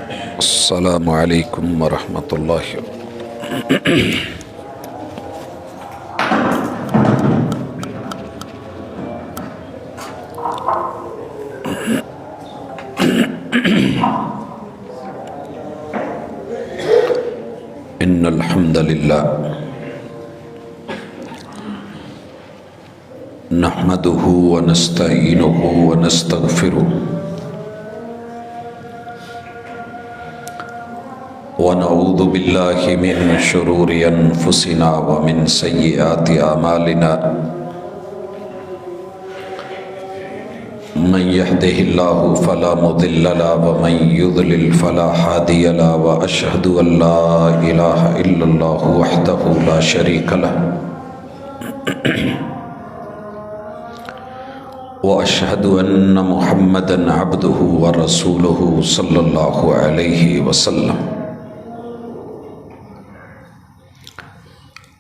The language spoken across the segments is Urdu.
السلام علیکم ورحمۃ اللہ۔ ان الحمد للہ نحمده ونستعینه ونستغفره ونعوذ باللہ من شرور انفسنا ومن سیئات اعمالنا من يهده الله فلا مضل له ومن يضلل فلا هادي له واشهد ان لا اله الا الله وحده لا شريك له واشهد ان محمدا عبده ورسوله صلى الله عليه وسلم۔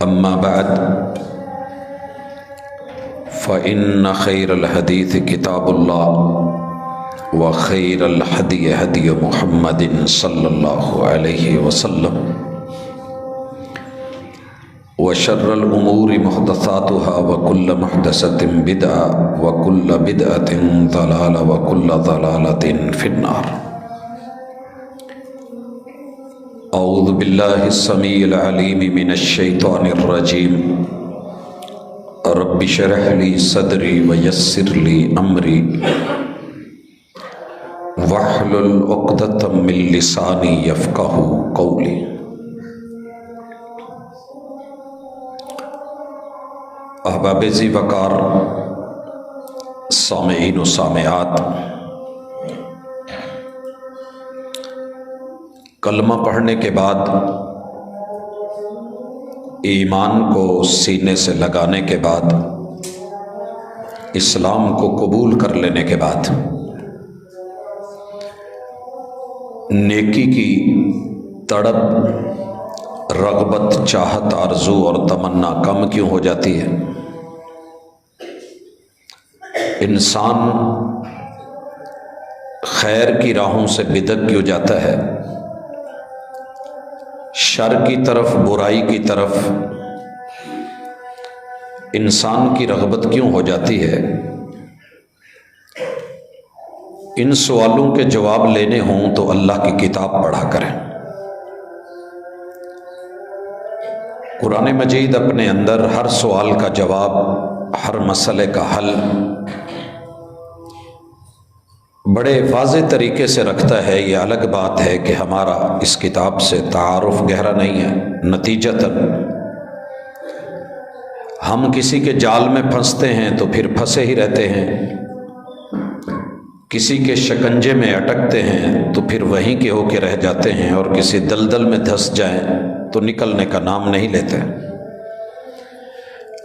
اما بعد فإن خير الحديث كتاب الله وخير الهدي هدي محمد صلى الله عليه وسلم وشر الأمور محدثاتها وكل محدثة بدعة وكل بدعة ضلالة وكل ضلالة في النار۔ اعوذ باللہ السمیع العلیم من الشیطان الرجیم۔ رب اشرح لی صدری ویسر لی امری واحلل عقدۃ من لسانی یفقہوا قولی۔ احباب ذی وقار سامعین و سامعات، کلمہ پڑھنے کے بعد، ایمان کو سینے سے لگانے کے بعد، اسلام کو قبول کر لینے کے بعد، نیکی کی تڑپ، رغبت، چاہت، آرزو اور تمنا کم کیوں ہو جاتی ہے؟ انسان خیر کی راہوں سے بدک کیوں جاتا ہے؟ شر کی طرف، برائی کی طرف انسان کی رغبت کیوں ہو جاتی ہے؟ ان سوالوں کے جواب لینے ہوں تو اللہ کی کتاب پڑھا کریں۔ قرآن مجید اپنے اندر ہر سوال کا جواب، ہر مسئلے کا حل بڑے واضح طریقے سے رکھتا ہے۔ یہ الگ بات ہے کہ ہمارا اس کتاب سے تعارف گہرا نہیں ہے، نتیجتاً ہم کسی کے جال میں پھنستے ہیں تو پھر پھنسے ہی رہتے ہیں، کسی کے شکنجے میں اٹکتے ہیں تو پھر وہیں کے ہو کے رہ جاتے ہیں، اور کسی دلدل میں دھس جائیں تو نکلنے کا نام نہیں لیتے۔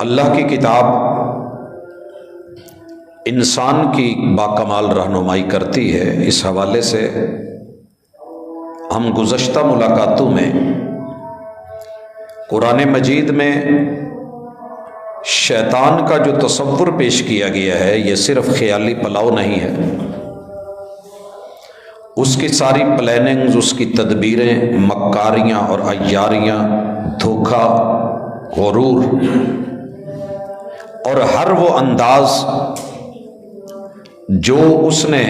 اللہ کی کتاب انسان کی باکمال رہنمائی کرتی ہے۔ اس حوالے سے ہم گزشتہ ملاقاتوں میں قرآن مجید میں شیطان کا جو تصور پیش کیا گیا ہے، یہ صرف خیالی پلاؤ نہیں ہے۔ اس کی ساری پلاننگز، اس کی تدبیریں، مکاریاں اور عیاریاں، دھوکہ، غرور اور ہر وہ انداز جو اس نے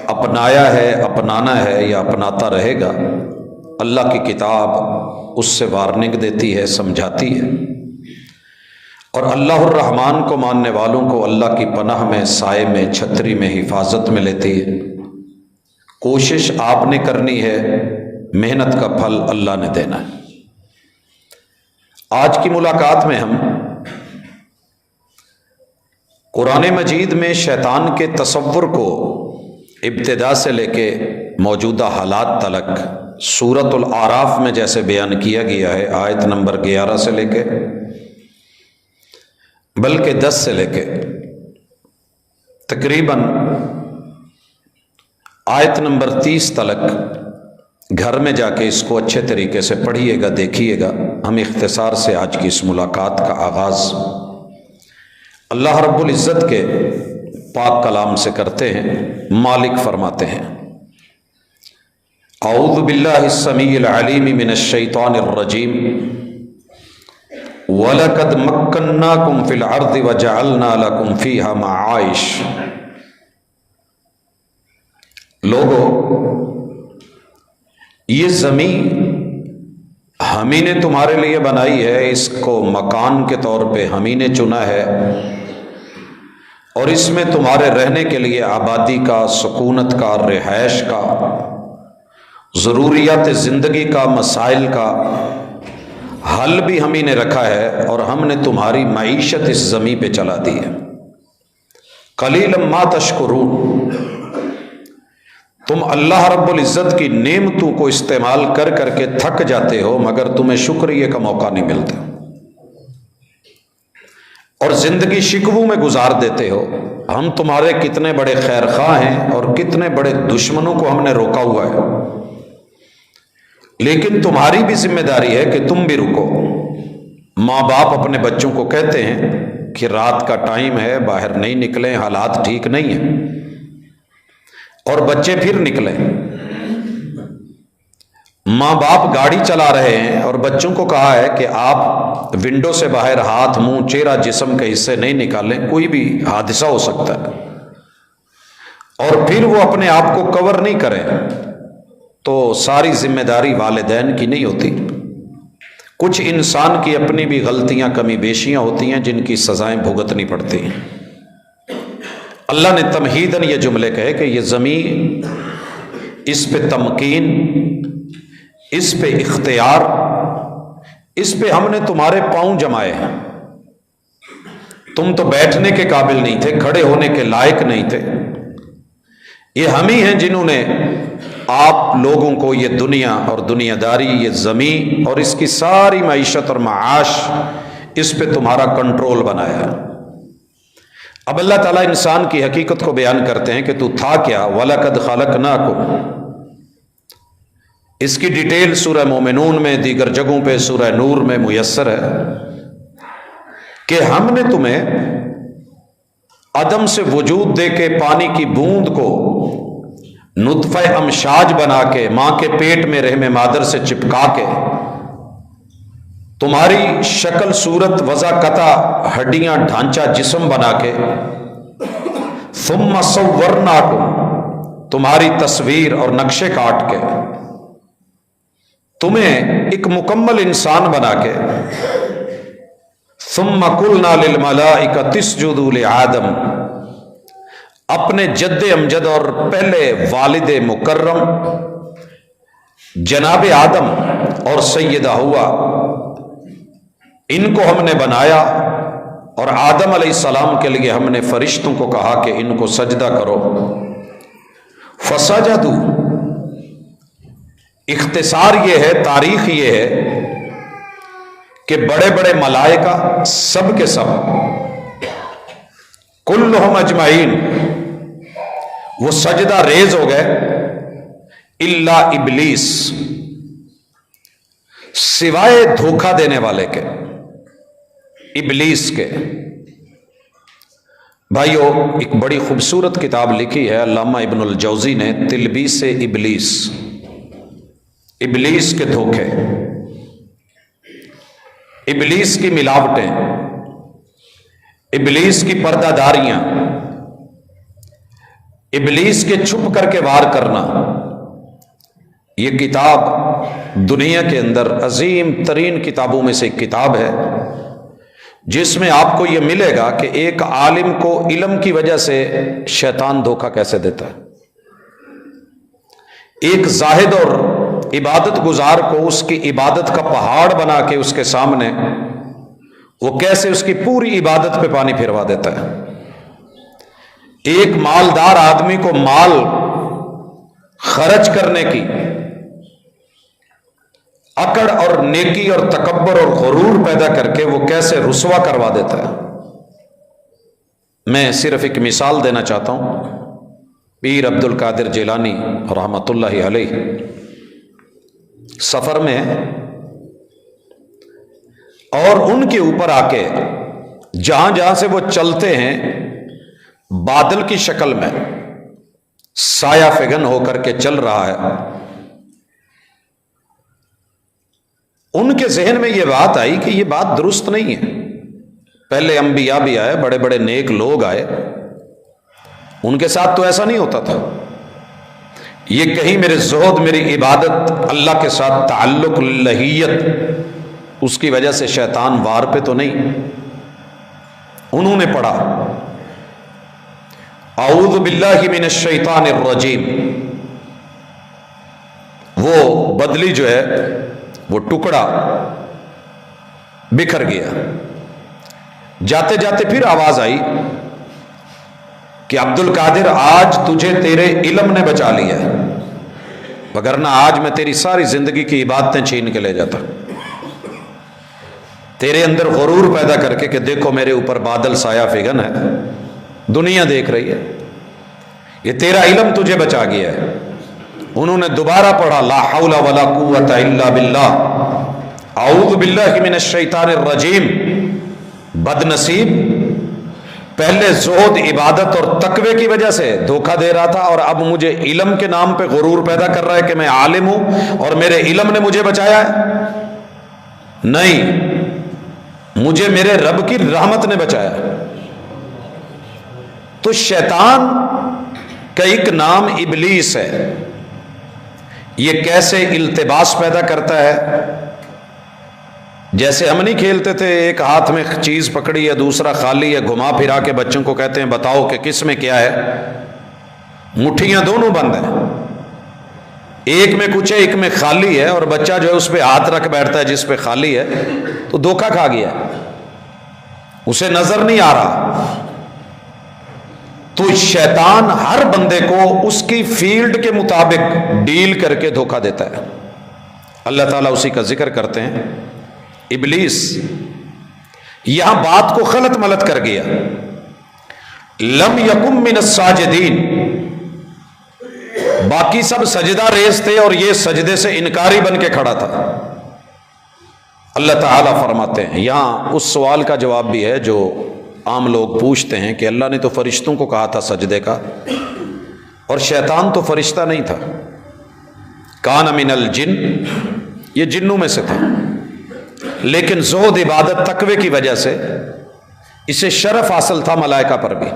اپنایا ہے، اپنانا ہے یا اپناتا رہے گا، اللہ کی کتاب اس سے وارننگ دیتی ہے، سمجھاتی ہے، اور اللہ الرحمن کو ماننے والوں کو اللہ کی پناہ میں، سائے میں، چھتری میں، حفاظت میں لیتی ہے۔ کوشش آپ نے کرنی ہے، محنت کا پھل اللہ نے دینا ہے۔ آج کی ملاقات میں ہم قرآن مجید میں شیطان کے تصور کو ابتدا سے لے کے موجودہ حالات تلک سورۃ الاعراف میں جیسے بیان کیا گیا ہے، آیت نمبر 11 سے لے کے بلکہ 10 سے لے کے تقریباً آیت نمبر 30 تلک گھر میں جا کے اس کو اچھے طریقے سے پڑھیے گا، دیکھیے گا۔ ہم اختصار سے آج کی اس ملاقات کا آغاز اللہ رب العزت کے پاک کلام سے کرتے ہیں۔ مالک فرماتے ہیں، اعوذ باللہ السمیع العلیم من الشیطان الرجیم وَلَقَدْ مَكَّنَّاكُمْ فِي الْأَرْضِ وَجَعَلْنَا لَكُمْ فِيهَا مَعَائِشَ۔ لوگو، یہ زمین ہم ہی نے تمہارے لیے بنائی ہے، اس کو مکان کے طور پہ ہم ہی نے چنا ہے، اور اس میں تمہارے رہنے کے لیے آبادی کا، سکونت کا، رہائش کا، ضروریات زندگی کا، مسائل کا حل بھی ہم ہی نے رکھا ہے، اور ہم نے تمہاری معیشت اس زمین پہ چلا دی ہے۔ قلیلا ما تشکرون، تم اللہ رب العزت کی نعمتوں کو استعمال کر کر کے تھک جاتے ہو، مگر تمہیں شکریہ کا موقع نہیں ملتا، اور زندگی شکووں میں گزار دیتے ہو۔ ہم تمہارے کتنے بڑے خیر خواہ ہیں، اور کتنے بڑے دشمنوں کو ہم نے روکا ہوا ہے، لیکن تمہاری بھی ذمہ داری ہے کہ تم بھی رکو۔ ماں باپ اپنے بچوں کو کہتے ہیں کہ رات کا ٹائم ہے، باہر نہیں نکلیں، حالات ٹھیک نہیں ہیں، اور بچے پھر نکلیں۔ ماں باپ گاڑی چلا رہے ہیں اور بچوں کو کہا ہے کہ آپ ونڈو سے باہر ہاتھ، منہ، چہرہ، جسم کے حصے نہیں نکالیں، کوئی بھی حادثہ ہو سکتا ہے، اور پھر وہ اپنے آپ کو کور نہیں کریں، تو ساری ذمہ داری والدین کی نہیں ہوتی۔ کچھ انسان کی اپنی بھی غلطیاں، کمی بیشیاں ہوتی ہیں، جن کی سزائیں بھگتنی پڑتی ہیں۔ اللہ نے تمہیداً یہ جملے کہے کہ یہ زمین، اس پہ تمکین، اس پہ اختیار، اس پہ ہم نے تمہارے پاؤں جمائے ہیں۔ تم تو بیٹھنے کے قابل نہیں تھے، کھڑے ہونے کے لائق نہیں تھے، یہ ہم ہی ہیں جنہوں نے آپ لوگوں کو یہ دنیا اور دنیا داری، یہ زمین اور اس کی ساری معیشت اور معاش، اس پہ تمہارا کنٹرول بنایا ہے۔ اب اللہ تعالیٰ انسان کی حقیقت کو بیان کرتے ہیں کہ تو تھا کیا۔ وَلَقَدْ خَلَقْنَاكُمْ، اس کی ڈیٹیل سورہ مومنون میں، دیگر جگہوں پہ سورہ نور میں میسر ہے کہ ہم نے تمہیں عدم سے وجود دے کے، پانی کی بوند کو نطفہ امشاج بنا کے، ماں کے پیٹ میں رحم مادر سے چپکا کے، تمہاری شکل، صورت، وضع، قطع، ہڈیاں، ڈھانچہ، جسم بنا کے، ثم صورناکم، تمہاری تصویر اور نقشے کاٹ کے، تمہیں ایک مکمل انسان بنا کے، ثم قلنا للملائکۃ اسجدوا لآدم، اپنے جد امجد اور پہلے والد مکرم جناب آدم اور سیدہ حوا، ان کو ہم نے بنایا، اور آدم علیہ السلام کے لیے ہم نے فرشتوں کو کہا کہ ان کو سجدہ کرو۔ فسجدوا، اختصار یہ ہے، تاریخ یہ ہے کہ بڑے بڑے ملائکہ سب کے سب، کلہم اجمعین، وہ سجدہ ریز ہو گئے، الا ابلیس، سوائے دھوکہ دینے والے کے، ابلیس کے۔ بھائیو، ایک بڑی خوبصورت کتاب لکھی ہے علامہ ابن الجوزی نے، تلبیس ابلیس، ابلیس کے دھوکے، ابلیس کی ملاوٹیں، ابلیس کی پردہ داریاں، ابلیس کے چھپ کر کے وار کرنا۔ یہ کتاب دنیا کے اندر عظیم ترین کتابوں میں سے ایک کتاب ہے، جس میں آپ کو یہ ملے گا کہ ایک عالم کو علم کی وجہ سے شیطان دھوکہ کیسے دیتا ہے، ایک زاہد اور عبادت گزار کو اس کی عبادت کا پہاڑ بنا کے اس کے سامنے وہ کیسے اس کی پوری عبادت پہ پانی پھروا دیتا ہے۔ ایک مالدار آدمی کو مال خرچ کرنے کی اکڑ اور نیکی اور تکبر اور غرور پیدا کر کے وہ کیسے رسوا کروا دیتا ہے۔ میں صرف ایک مثال دینا چاہتا ہوں۔ پیر عبد القادر جیلانی رحمۃ اللہ علیہ سفر میں اور ان کے اوپر آ کے جہاں جہاں سے وہ چلتے ہیں، بادل کی شکل میں سایہ فگن ہو کر کے چل رہا ہے، ان کے ذہن میں یہ بات آئی کہ یہ بات درست نہیں ہے. پہلے انبیاء بھی آئے، بڑے بڑے نیک لوگ آئے، ان کے ساتھ تو ایسا نہیں ہوتا تھا. یہ کہیں میرے زہد، میری عبادت، اللہ کے ساتھ تعلق، لہیت، اس کی وجہ سے شیطان وار پہ تو نہیں. انہوں نے پڑھا اعوذ باللہ من الشیطان الرجیم. وہ بدلی جو ہے وہ ٹکڑا بکھر گیا. جاتے جاتے پھر آواز آئی کہ عبد القادر آج تجھے تیرے علم نے بچا لیا ہے، وگرنہ آج میں تیری ساری زندگی کی عبادتیں چھین کے لے جاتا. تیرے اندر غرور پیدا کر کے کہ دیکھو میرے اوپر بادل سایہ فگن ہے، دنیا دیکھ رہی ہے، یہ تیرا علم تجھے بچا گیا ہے. انہوں نے دوبارہ پڑھا لا حول ولا قوت الا باللہ، اعوذ باللہ من الشیطان الرجیم. بد نصیب، پہلے زہد، عبادت اور تقوی کی وجہ سے دھوکہ دے رہا تھا، اور اب مجھے علم کے نام پہ غرور پیدا کر رہا ہے کہ میں عالم ہوں اور میرے علم نے مجھے بچایا ہے. نہیں، مجھے میرے رب کی رحمت نے بچایا. تو شیطان کا ایک نام ابلیس ہے. یہ کیسے التباس پیدا کرتا ہے؟ جیسے ہم نہیں کھیلتے تھے، ایک ہاتھ میں چیز پکڑی ہے دوسرا خالی ہے، گھما پھرا کے بچوں کو کہتے ہیں بتاؤ کہ کس میں کیا ہے. مٹھیاں دونوں بند ہیں، ایک میں کچھ ہے ایک میں خالی ہے، اور بچہ جو ہے اس پہ ہاتھ رکھ بیٹھتا ہے جس پہ خالی ہے، تو دھوکہ کھا گیا، اسے نظر نہیں آ رہا. تو شیطان ہر بندے کو اس کی فیلڈ کے مطابق ڈیل کر کے دھوکہ دیتا ہے. اللہ تعالیٰ اسی کا ذکر کرتے ہیں. ابلیس یہاں بات کو غلط ملت کر گیا. لم یکم من الساجدین، باقی سب سجدہ ریز تھے اور یہ سجدے سے انکاری بن کے کھڑا تھا. اللہ تعالیٰ فرماتے ہیں، یہاں اس سوال کا جواب بھی ہے جو عام لوگ پوچھتے ہیں کہ اللہ نے تو فرشتوں کو کہا تھا سجدے کا، اور شیطان تو فرشتہ نہیں تھا. کان من الجن، یہ جنوں میں سے تھا، لیکن زہد، عبادت، تقوی کی وجہ سے اسے شرف حاصل تھا ملائکہ پر بھی.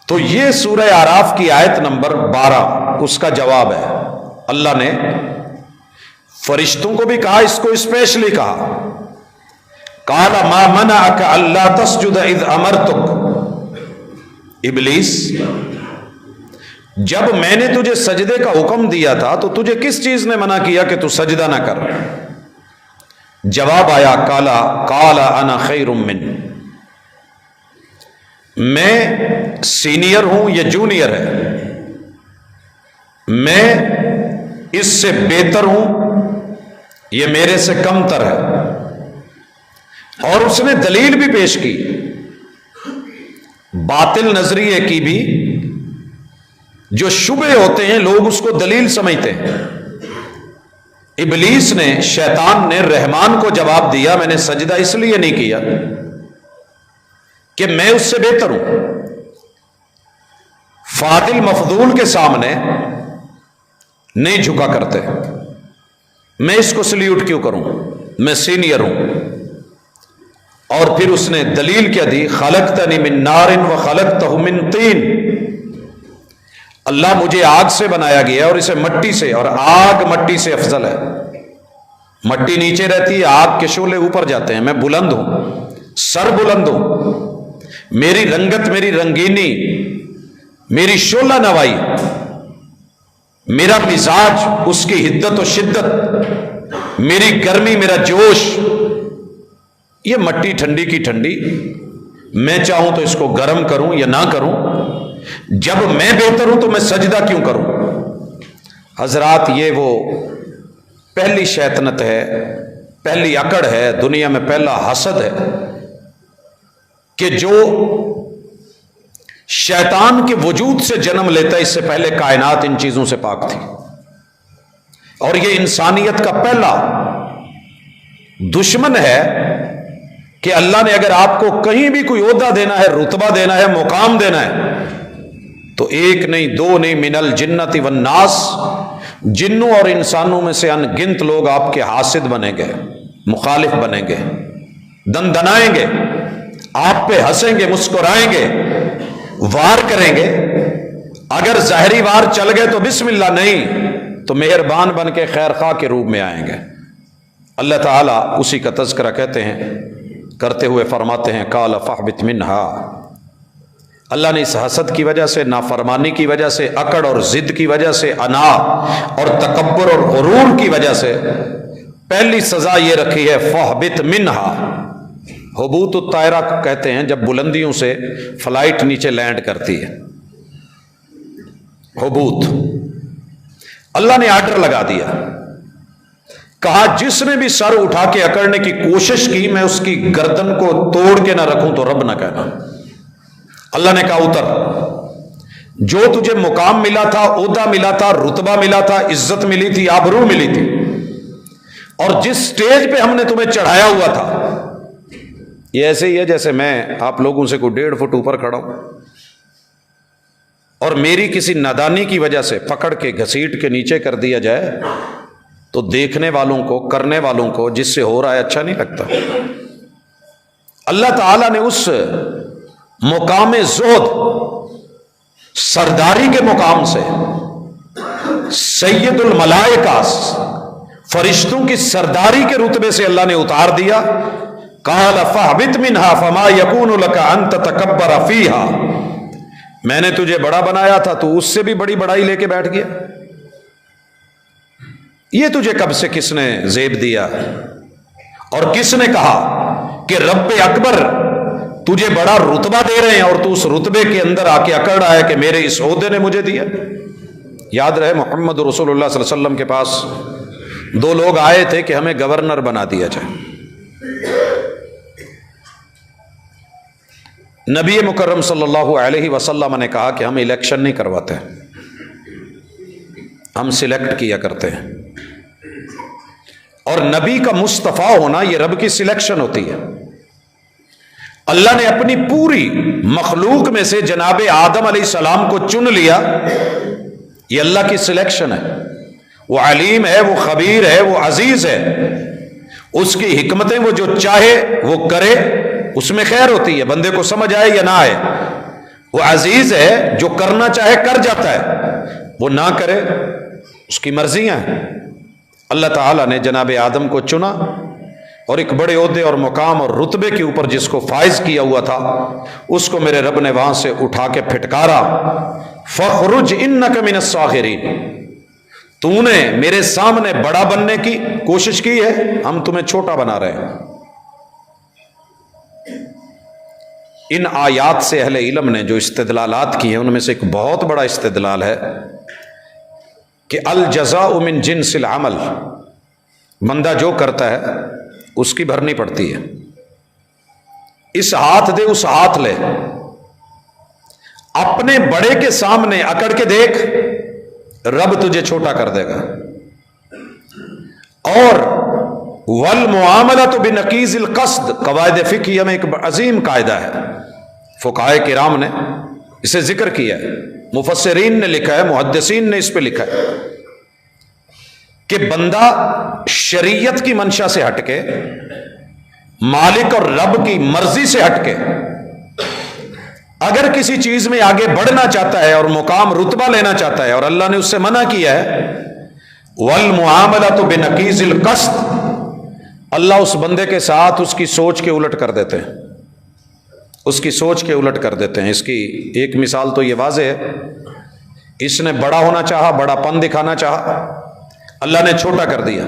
تو یہ سورہ اعراف کی آیت نمبر 12 اس کا جواب ہے. اللہ نے فرشتوں کو بھی کہا، اس کو اسپیشلی کہا، قال ما منعک الا تسجد اذ امرتک. ابلیس، جب میں نے تجھے سجدے کا حکم دیا تھا تو تجھے کس چیز نے منع کیا کہ تو سجدہ نہ کر؟ جواب آیا قال انا خیر من، میں سینئر ہوں، یہ جونیئر ہے، میں اس سے بہتر ہوں، یہ میرے سے کم تر ہے. اور اس نے دلیل بھی پیش کی، باطل نظریے کی بھی، جو شبہ ہوتے ہیں لوگ اس کو دلیل سمجھتے ہیں. ابلیس نے، شیطان نے رحمان کو جواب دیا، میں نے سجدہ اس لیے نہیں کیا کہ میں اس سے بہتر ہوں. فاضل مفضول کے سامنے نہیں جھکا کرتے، میں اس کو سلیوٹ کیوں کروں، میں سینئر ہوں. اور پھر اس نے دلیل کیا دی، خلقتنی من نار و خلقتہ من طین، اللہ مجھے آگ سے بنایا گیا اور اسے مٹی سے، اور آگ مٹی سے افضل ہے. مٹی نیچے رہتی ہے، آگ کے شعلے اوپر جاتے ہیں. میں بلند ہوں، سر بلند ہوں، میری رنگت، میری رنگینی، میری شعلہ نوائی، میرا مزاج، اس کی حدت و شدت، میری گرمی، میرا جوش، یہ مٹی ٹھنڈی کی ٹھنڈی، میں چاہوں تو اس کو گرم کروں یا نہ کروں. جب میں بہتر ہوں تو میں سجدہ کیوں کروں؟ حضرات، یہ وہ پہلی شیطنت ہے، پہلی اکڑ ہے، دنیا میں پہلا حسد ہے کہ جو شیطان کے وجود سے جنم لیتا ہے. اس سے پہلے کائنات ان چیزوں سے پاک تھی، اور یہ انسانیت کا پہلا دشمن ہے کہ اللہ نے اگر آپ کو کہیں بھی کوئی عہدہ دینا ہے، رتبہ دینا ہے، مقام دینا ہے، تو ایک نہیں، دو نہیں، من الجنت والناس، جنوں اور انسانوں میں سے ان گنت لوگ آپ کے حاسد بنیں گے، مخالف بنیں گے، دندنائیں گے، آپ پہ ہنسیں گے، مسکرائیں گے، وار کریں گے۔ اگر ظاہری وار چل گئے تو بسم اللہ، نہیں تو مہربان بن کے خیر خواہ کے روپ میں آئیں گے۔ اللہ تعالیٰ اسی کا تذکرہ کہتے ہیں، کرتے ہوئے فرماتے ہیں قال فاہبط منہا۔ اللہ نے اس حسد کی وجہ سے، نافرمانی کی وجہ سے، اکڑ اور ضد کی وجہ سے، انا اور تکبر اور غرور کی وجہ سے پہلی سزا یہ رکھی ہے فاہبط منہا۔ حبوط الطائرہ کہتے ہیں جب بلندیوں سے فلائٹ نیچے لینڈ کرتی ہے، حبوط۔ اللہ نے آرڈر لگا دیا، کہا جس نے بھی سر اٹھا کے اکڑنے کی کوشش کی میں اس کی گردن کو توڑ کے نہ رکھوں تو رب نہ کہنا۔ اللہ نے کہا اتر، جو تجھے مقام ملا تھا، عہدہ ملا تھا، رتبہ ملا تھا، عزت ملی تھی، آبرو ملی تھی، اور جس سٹیج پہ ہم نے تمہیں چڑھایا ہوا تھا، یہ ایسے ہی ہے جیسے میں آپ لوگوں سے کوئی 1.5 فٹ اوپر کھڑا ہوں اور میری کسی نادانی کی وجہ سے پکڑ کے گھسیٹ کے نیچے کر دیا جائے تو دیکھنے والوں کو، کرنے والوں کو، جس سے ہو رہا ہے اچھا نہیں لگتا۔ اللہ تعالیٰ نے اس مقام زہد، سرداری کے مقام سے، سید الملائکہ، فرشتوں کی سرداری کے رتبے سے اللہ نے اتار دیا۔ قال فاہبط منہا فما یکون لک ان تتکبر فیہا۔ میں نے تجھے بڑا بنایا تھا، تو اس سے بھی بڑی بڑائی لے کے بیٹھ گیا۔ یہ تجھے کب سے کس نے زیب دیا؟ اور کس نے کہا کہ رب اکبر تجھے بڑا رتبہ دے رہے ہیں اور تو اس رتبے کے اندر آ کے اکڑ رہا ہے کہ میرے اس عہدے نے مجھے دیا؟ یاد رہے محمد رسول اللہ صلی اللہ علیہ وسلم کے پاس 2 لوگ آئے تھے کہ ہمیں گورنر بنا دیا جائے۔ نبی مکرم صلی اللہ علیہ وسلم نے کہا کہ ہم الیکشن نہیں کرواتے، ہم سلیکٹ کیا کرتے ہیں، اور نبی کا مصطفیٰ ہونا یہ رب کی سلیکشن ہوتی ہے۔ اللہ نے اپنی پوری مخلوق میں سے جناب آدم علیہ السلام کو چن لیا، یہ اللہ کی سلیکشن ہے۔ وہ علیم ہے، وہ خبیر ہے، وہ عزیز ہے، اس کی حکمتیں وہ جو چاہے وہ کرے، اس میں خیر ہوتی ہے، بندے کو سمجھ آئے یا نہ آئے۔ وہ عزیز ہے، جو کرنا چاہے کر جاتا ہے، وہ نہ کرے اس کی مرضیاں ہیں۔ اللہ تعالیٰ نے جناب آدم کو چنا اور ایک بڑے عہدے اور مقام اور رتبے کے اوپر جس کو فائز کیا ہوا تھا، اس کو میرے رب نے وہاں سے اٹھا کے پھٹکارا۔ فَخْرُجْ إِنَّكَ مِنَ الصَّاغِرِينَ۔ تو نے میرے سامنے بڑا بننے کی کوشش کی ہے، ہم تمہیں چھوٹا بنا رہے ہیں۔ ان آیات سے اہل علم نے جو استدلالات کی ہیں ان میں سے ایک بہت بڑا استدلال ہے کہ الجزاء من جنس العمل، بندہ جو کرتا ہے اس کی بھرنی پڑتی ہے۔ اس ہاتھ دے اس ہاتھ لے، اپنے بڑے کے سامنے اکڑ کے دیکھ، رب تجھے چھوٹا کر دے گا۔ اور والمعاملۃ بنقیض القصد، قواعد فقہیہ میں ایک عظیم قاعدہ ہے، فقہائے کرام نے اسے ذکر کیا ہے، مفسرین نے لکھا ہے، محدثین نے اس پہ لکھا ہے کہ بندہ شریعت کی منشا سے ہٹ کے، مالک اور رب کی مرضی سے ہٹ کے اگر کسی چیز میں آگے بڑھنا چاہتا ہے اور مقام رتبہ لینا چاہتا ہے اور اللہ نے اس سے منع کیا ہے، والمعاملۃ بنقیض القصد، اللہ اس بندے کے ساتھ اس کی سوچ کے الٹ کر دیتے ہیں، اس کی سوچ کے الٹ کر دیتے ہیں۔ اس کی ایک مثال تو یہ واضح ہے، اس نے بڑا ہونا چاہا، بڑا پن دکھانا چاہا، اللہ نے چھوٹا کر دیا۔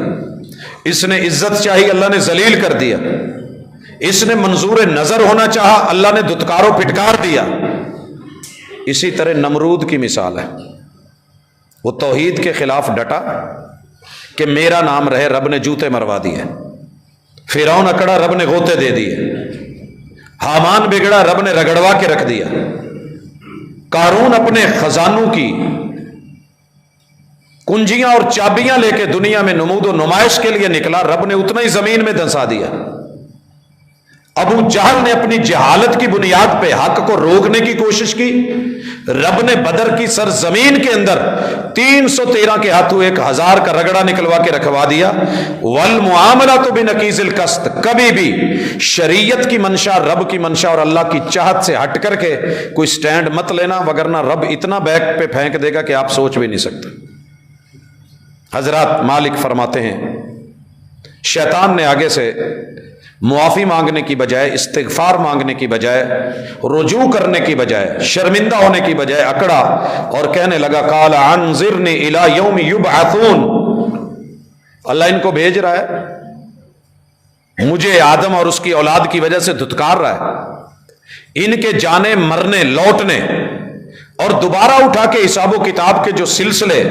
اس نے عزت چاہی، اللہ نے ذلیل کر دیا۔ اس نے منظور نظر ہونا چاہا، اللہ نے دھتکارو پھٹکار دیا۔ اسی طرح نمرود کی مثال ہے، وہ توحید کے خلاف ڈٹا کہ میرا نام رہے، رب نے جوتے مروا دیے۔ فرعون اکڑا، رب نے غوطے دے دیے۔ حامان بگڑا، رب نے رگڑوا کے رکھ دیا۔ قارون اپنے خزانوں کی کنجیاں اور چابیاں لے کے دنیا میں نمود و نمائش کے لیے نکلا، رب نے اتنا ہی زمین میں دھنسا دیا۔ ابو جہل نے اپنی جہالت کی بنیاد پہ حق کو روکنے کی کوشش کی، رب نے بدر کی سرزمین کے اندر 313 کے ہاتھوں 1000 کا رگڑا نکلوا کے رکھوا دیا۔ والمعاملۃ بنقیض القصد، کبھی بھی شریعت کی منشا، رب کی منشا اور اللہ کی چاہت سے ہٹ کر کے کوئی سٹینڈ مت لینا، وگرنہ رب اتنا بیک پہ پھینک دے گا کہ آپ سوچ بھی نہیں سکتے۔ حضرات مالک فرماتے ہیں شیطان نے آگے سے معافی مانگنے کی بجائے، استغفار مانگنے کی بجائے، رجوع کرنے کی بجائے، شرمندہ ہونے کی بجائے اکڑا اور کہنے لگا قال انظرنی الی یوم یبعثون، اللہ ان کو بھیج رہا ہے، مجھے آدم اور اس کی اولاد کی وجہ سے دھتکار رہا ہے، ان کے جانے مرنے لوٹنے اور دوبارہ اٹھا کے حساب و کتاب کے جو سلسلے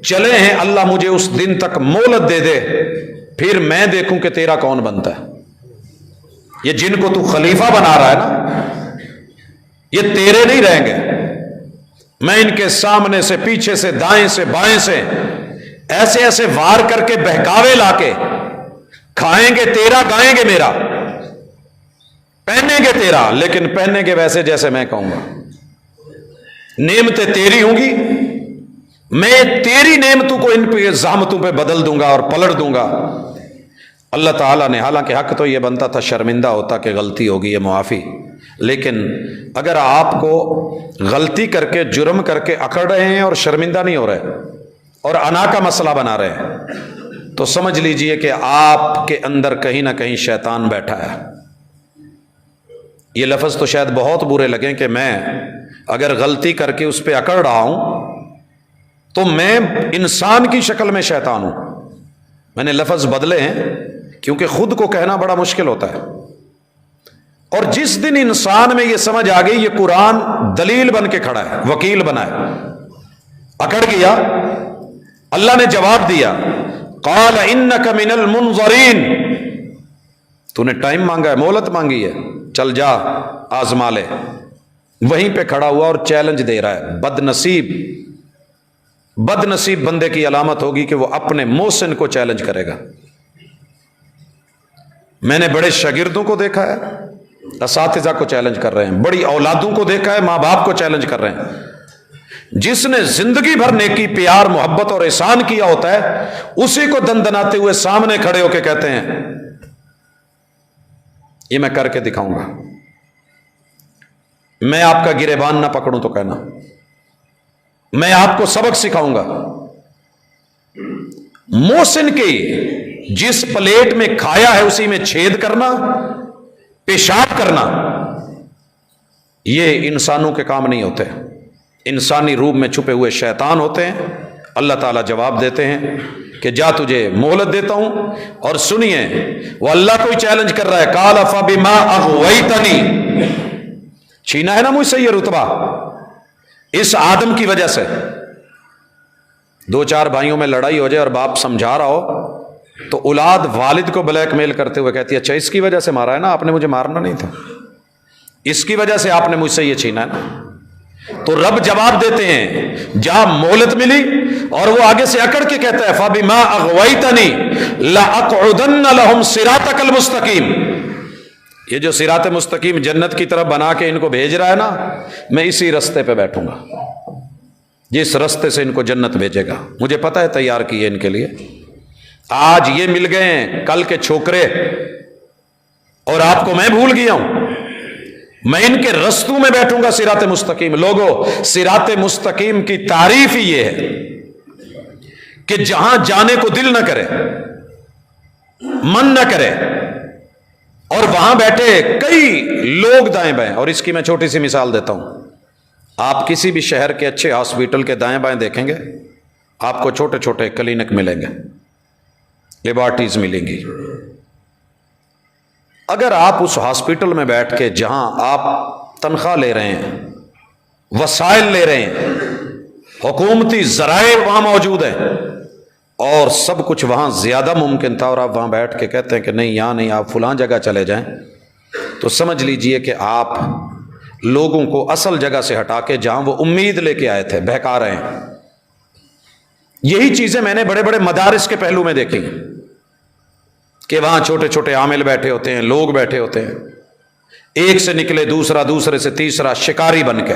چلے ہیں، اللہ مجھے اس دن تک مہلت دے دے، پھر میں دیکھوں کہ تیرا کون بنتا ہے۔ یہ جن کو تو خلیفہ بنا رہا ہے نا، یہ تیرے نہیں رہیں گے، میں ان کے سامنے سے، پیچھے سے، دائیں سے، بائیں سے ایسے ایسے وار کر کے بہکاوے لا کے کھائیں گے تیرا، گائیں گے میرا، پہنیں گے تیرا، لیکن پہنیں گے ویسے جیسے میں کہوں گا، نعمتیں تیری ہوں گی، میں تیری نعمتوں کو ان پہ زحمتوں پہ بدل دوں گا اور پلٹ دوں گا۔ اللہ تعالیٰ نے، حالانکہ حق تو یہ بنتا تھا شرمندہ ہوتا کہ غلطی ہوگی، یہ معافی، لیکن اگر آپ کو غلطی کر کے، جرم کر کے اکڑ رہے ہیں اور شرمندہ نہیں ہو رہے اور انا کا مسئلہ بنا رہے ہیں، تو سمجھ لیجئے کہ آپ کے اندر کہیں نہ کہیں شیطان بیٹھا ہے۔ یہ لفظ تو شاید بہت برے لگیں کہ میں اگر غلطی کر کے اس پہ اکڑ رہا ہوں تو میں انسان کی شکل میں شیطان ہوں۔ میں نے لفظ بدلے ہیں کیونکہ خود کو کہنا بڑا مشکل ہوتا ہے، اور جس دن انسان میں یہ سمجھ آ گئی، یہ قرآن دلیل بن کے کھڑا ہے، وکیل بنا ہے، اکڑ گیا، اللہ نے جواب دیا قال انک من المنظرین، تو نے ٹائم مانگا ہے، مہلت مانگی ہے، چل جا آزما لے۔ وہیں پہ کھڑا ہوا اور چیلنج دے رہا ہے۔ بد نصیب بندے کی علامت ہوگی کہ وہ اپنے محسن کو چیلنج کرے گا۔ میں نے بڑے شاگردوں کو دیکھا ہے، اساتذہ کو چیلنج کر رہے ہیں، بڑی اولادوں کو دیکھا ہے، ماں باپ کو چیلنج کر رہے ہیں۔ جس نے زندگی بھر نیکی، پیار، محبت اور احسان کیا ہوتا ہے، اسی کو دندناتے ہوئے سامنے کھڑے ہو کے کہتے ہیں یہ میں کر کے دکھاؤں گا، میں آپ کا گریبان نہ پکڑوں تو کہنا، میں آپ کو سبق سکھاؤں گا۔ محسن کی جس پلیٹ میں کھایا ہے اسی میں چھید کرنا، پیشاب کرنا، یہ انسانوں کے کام نہیں ہوتے، انسانی روپ میں چھپے ہوئے شیطان ہوتے ہیں۔ اللہ تعالیٰ جواب دیتے ہیں کہ جا تجھے مہلت دیتا ہوں، اور سنیے وہ اللہ کو ہی چیلنج کر رہا ہے، قال فبما اغویتنی، چھینا ہے نا مجھ سے یہ رتبہ اس آدم کی وجہ سے۔ دو چار بھائیوں میں لڑائی ہو جائے اور باپ سمجھا رہا ہو تو اولاد والد کو بلیک میل کرتے ہوئے کہتی ہے اچھا اس کی وجہ سے مارا ہے نا، آپ نے مجھے مارنا نہیں تھا، اس کی وجہ سے آپ نے مجھ سے یہ چھینا ہے نا۔ تو رب جواب دیتے ہیں جہاں مہلت ملی، اور وہ آگے سے اکڑ کے کہتا ہے فَبِمَا أَغْوَيْتَنِي لَأَقْعُدَنَّ لَهُمْ صِرَاطَكَ الْمُسْتَقِيمَ، یہ جو صراط مستقیم جنت کی طرف بنا کے ان کو بھیج رہا ہے نا، میں اسی رستے پہ بیٹھوں گا، جس رستے سے ان کو جنت بھیجے گا، مجھے پتا ہے تیار کیے ان کے لیے۔ آج یہ مل گئے ہیں کل کے چھوکرے، اور آپ کو میں بھول گیا ہوں، میں ان کے رستوں میں بیٹھوں گا صراط مستقیم۔ لوگوں، صراط مستقیم کی تعریف ہی یہ ہے کہ جہاں جانے کو دل نہ کرے، من نہ کرے، اور وہاں بیٹھے کئی لوگ دائیں بائیں۔ اور اس کی میں چھوٹی سی مثال دیتا ہوں، آپ کسی بھی شہر کے اچھے ہاسپٹل کے دائیں بائیں دیکھیں گے، آپ کو چھوٹے چھوٹے کلینک ملیں گے، لیبارٹریز ملیں گی۔ اگر آپ اس ہاسپٹل میں بیٹھ کے جہاں آپ تنخواہ لے رہے ہیں، وسائل لے رہے ہیں، حکومتی ذرائع وہاں موجود ہیں، اور سب کچھ وہاں زیادہ ممکن تھا، اور آپ وہاں بیٹھ کے کہتے ہیں کہ نہیں یہاں نہیں، آپ فلاں جگہ چلے جائیں، تو سمجھ لیجئے کہ آپ لوگوں کو اصل جگہ سے ہٹا کے جہاں وہ امید لے کے آئے تھے بہکا رہے ہیں۔ یہی چیزیں میں نے بڑے بڑے مدارس کے پہلو میں دیکھی کہ وہاں چھوٹے چھوٹے عامل بیٹھے ہوتے ہیں، لوگ بیٹھے ہوتے ہیں، ایک سے نکلے دوسرا، دوسرے سے تیسرا، شکاری بن کے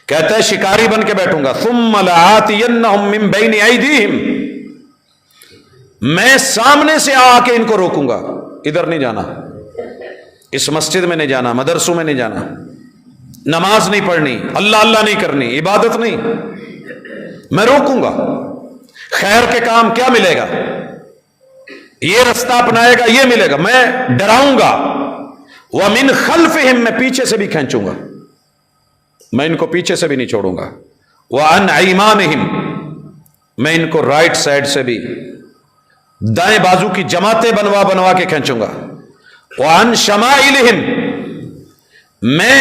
کہتا ہے شکاری بن کے بیٹھوں گا، ثم لآتینہم من بین ایدیہم، میں سامنے سے آ کے ان کو روکوں گا، ادھر نہیں جانا، اس مسجد میں نہیں جانا، مدرسوں میں نہیں جانا، نماز نہیں پڑھنی، اللہ اللہ نہیں کرنی، عبادت نہیں، میں روکوں گا۔ خیر کے کام کیا ملے گا؟ یہ رستہ اپنائے گا یہ ملے گا، میں ڈراؤں گا۔ وَمِنْ خَلْفِهِمْ، میں پیچھے سے بھی کھینچوں گا، میں ان کو پیچھے سے بھی نہیں چھوڑوں گا۔ وَعَنْ أَيْمَانِهِمْ، میں ان کو رائٹ سائڈ سے بھی، دائیں بازو کی جماعتیں بنوا بنوا کے کھینچوں گا۔ وَعَنْ شَمَائِلِهِمْ، میں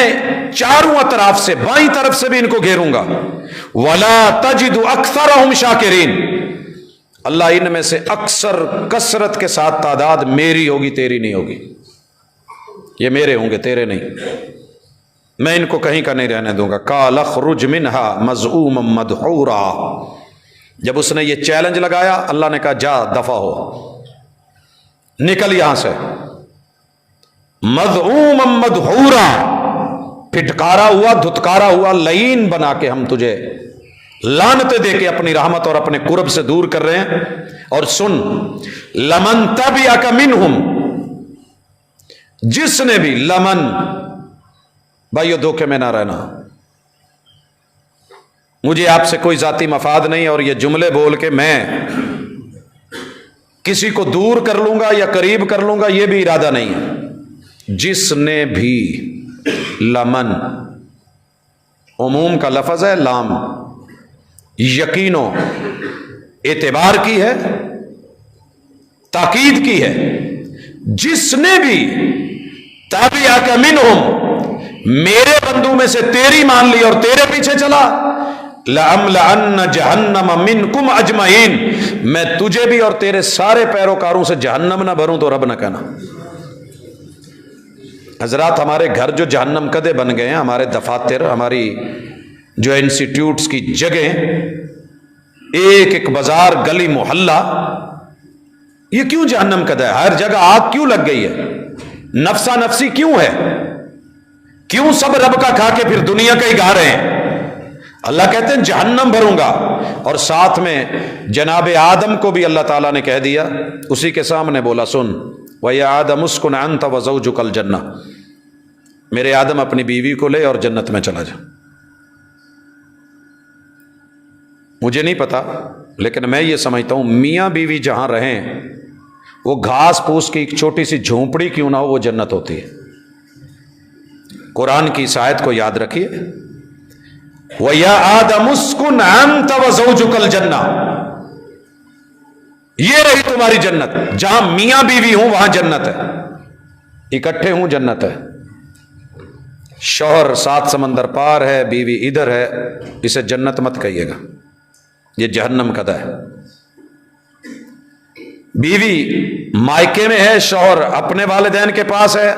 چاروں اطراف سے، بائیں طرف سے بھی ان کو گھیروں گا۔ وَلَا تَجِدُ أَكْثَرَهُمْ شَاكِرِينَ، اللہ ان میں سے اکثر کثرت کے ساتھ تعداد میری ہوگی، تیری نہیں ہوگی، یہ میرے ہوں گے تیرے نہیں، میں ان کو کہیں کا نہیں رہنے دوں گا۔ قَالَ اخْرُجْ مِنْهَا مَذْءُومًا مَدْحُورًا، جب اس نے یہ چیلنج لگایا اللہ نے کہا جا دفع ہو، نکل یہاں سے، مذعوما مدحورا، پھٹکارا ہوا، دھتکارا ہوا، لعین بنا کے ہم تجھے لعنتیں دے کے اپنی رحمت اور اپنے قرب سے دور کر رہے ہیں۔ اور سن، لمن تبعک منہم، جس نے بھی، لمن بھائیو دھوکے میں نہ رہنا، مجھے آپ سے کوئی ذاتی مفاد نہیں، اور یہ جملے بول کے میں کسی کو دور کر لوں گا یا قریب کر لوں گا یہ بھی ارادہ نہیں ہے۔ جس نے بھی، لمن عموم کا لفظ ہے، لام یقینو اعتبار کی ہے، تاکید کی ہے، جس نے بھی تابعک منہم، میرے بندوں میں سے تیری مان لی اور تیرے پیچھے چلا، لَأَمْلَأَنَّ جَهَنَّمَ مِنْكُمْ أَجْمَعِينَ، میں تجھے بھی اور تیرے سارے پیروکاروں سے جہنم نہ بھروں تو رب نہ کہنا۔ حضرات ہمارے گھر جو جہنم کدے بن گئے ہیں، ہمارے دفاتر، ہماری جو انسٹیٹیوٹس کی جگہیں، ایک ایک بازار، گلی، محلہ، یہ کیوں جہنم کدہ ہے؟ ہر جگہ آگ کیوں لگ گئی ہے؟ نفسا نفسی کیوں ہے؟ کیوں سب رب کا کھا کے پھر دنیا کا ہی گا رہے ہیں؟ اللہ کہتے ہیں جہنم بھروں گا، اور ساتھ میں جناب آدم کو بھی اللہ تعالیٰ نے کہہ دیا، اسی کے سامنے بولا، سن وَيَا آدَمُ اسْكُنْ أَنْتَ وَزَوْجُكَ الْجَنَّةَ، میرے آدم اپنی بیوی کو لے اور جنت میں چلا جا۔ مجھے نہیں پتا، لیکن میں یہ سمجھتا ہوں میاں بیوی جہاں رہیں، وہ گھاس پھوس کی ایک چھوٹی سی جھونپڑی کیوں نہ ہو، وہ جنت ہوتی ہے۔ قرآن کی اس آیت کو یاد رکھیے، وَيَا آدَمُ اسْكُنْ أَنْتَ وَزَوْجُكَ الْجَنَّةَ، یہ رہی تمہاری جنت، جہاں میاں بیوی ہوں وہاں جنت ہے، اکٹھے ہوں جنت ہے۔ شوہر 7 سمندر پار ہے، بیوی ادھر ہے، اسے جنت مت کہیے گا، یہ جہنم کدہ ہے۔ بیوی مائکے میں ہے، شوہر اپنے والدین کے پاس ہے،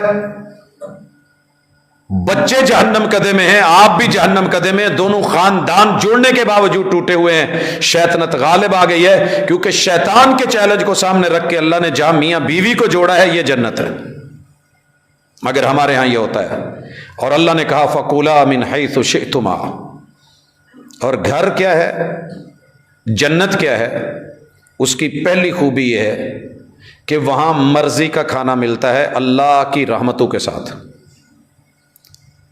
بچے جہنم کدے میں ہیں، آپ بھی جہنم کدے میں ہیں، دونوں خاندان جوڑنے کے باوجود ٹوٹے ہوئے ہیں۔ شیطنت غالب آ گئی ہے، کیونکہ شیطان کے چیلنج کو سامنے رکھ کے اللہ نے جہاں میاں بیوی کو جوڑا ہے یہ جنت ہے، مگر ہمارے ہاں یہ ہوتا ہے۔ اور اللہ نے کہا فَكُلَا مِنْ حَيْثُ شِئْتُمَا، اور گھر کیا ہے، جنت کیا ہے، اس کی پہلی خوبی یہ ہے کہ وہاں مرضی کا کھانا ملتا ہے اللہ کی رحمتوں کے ساتھ،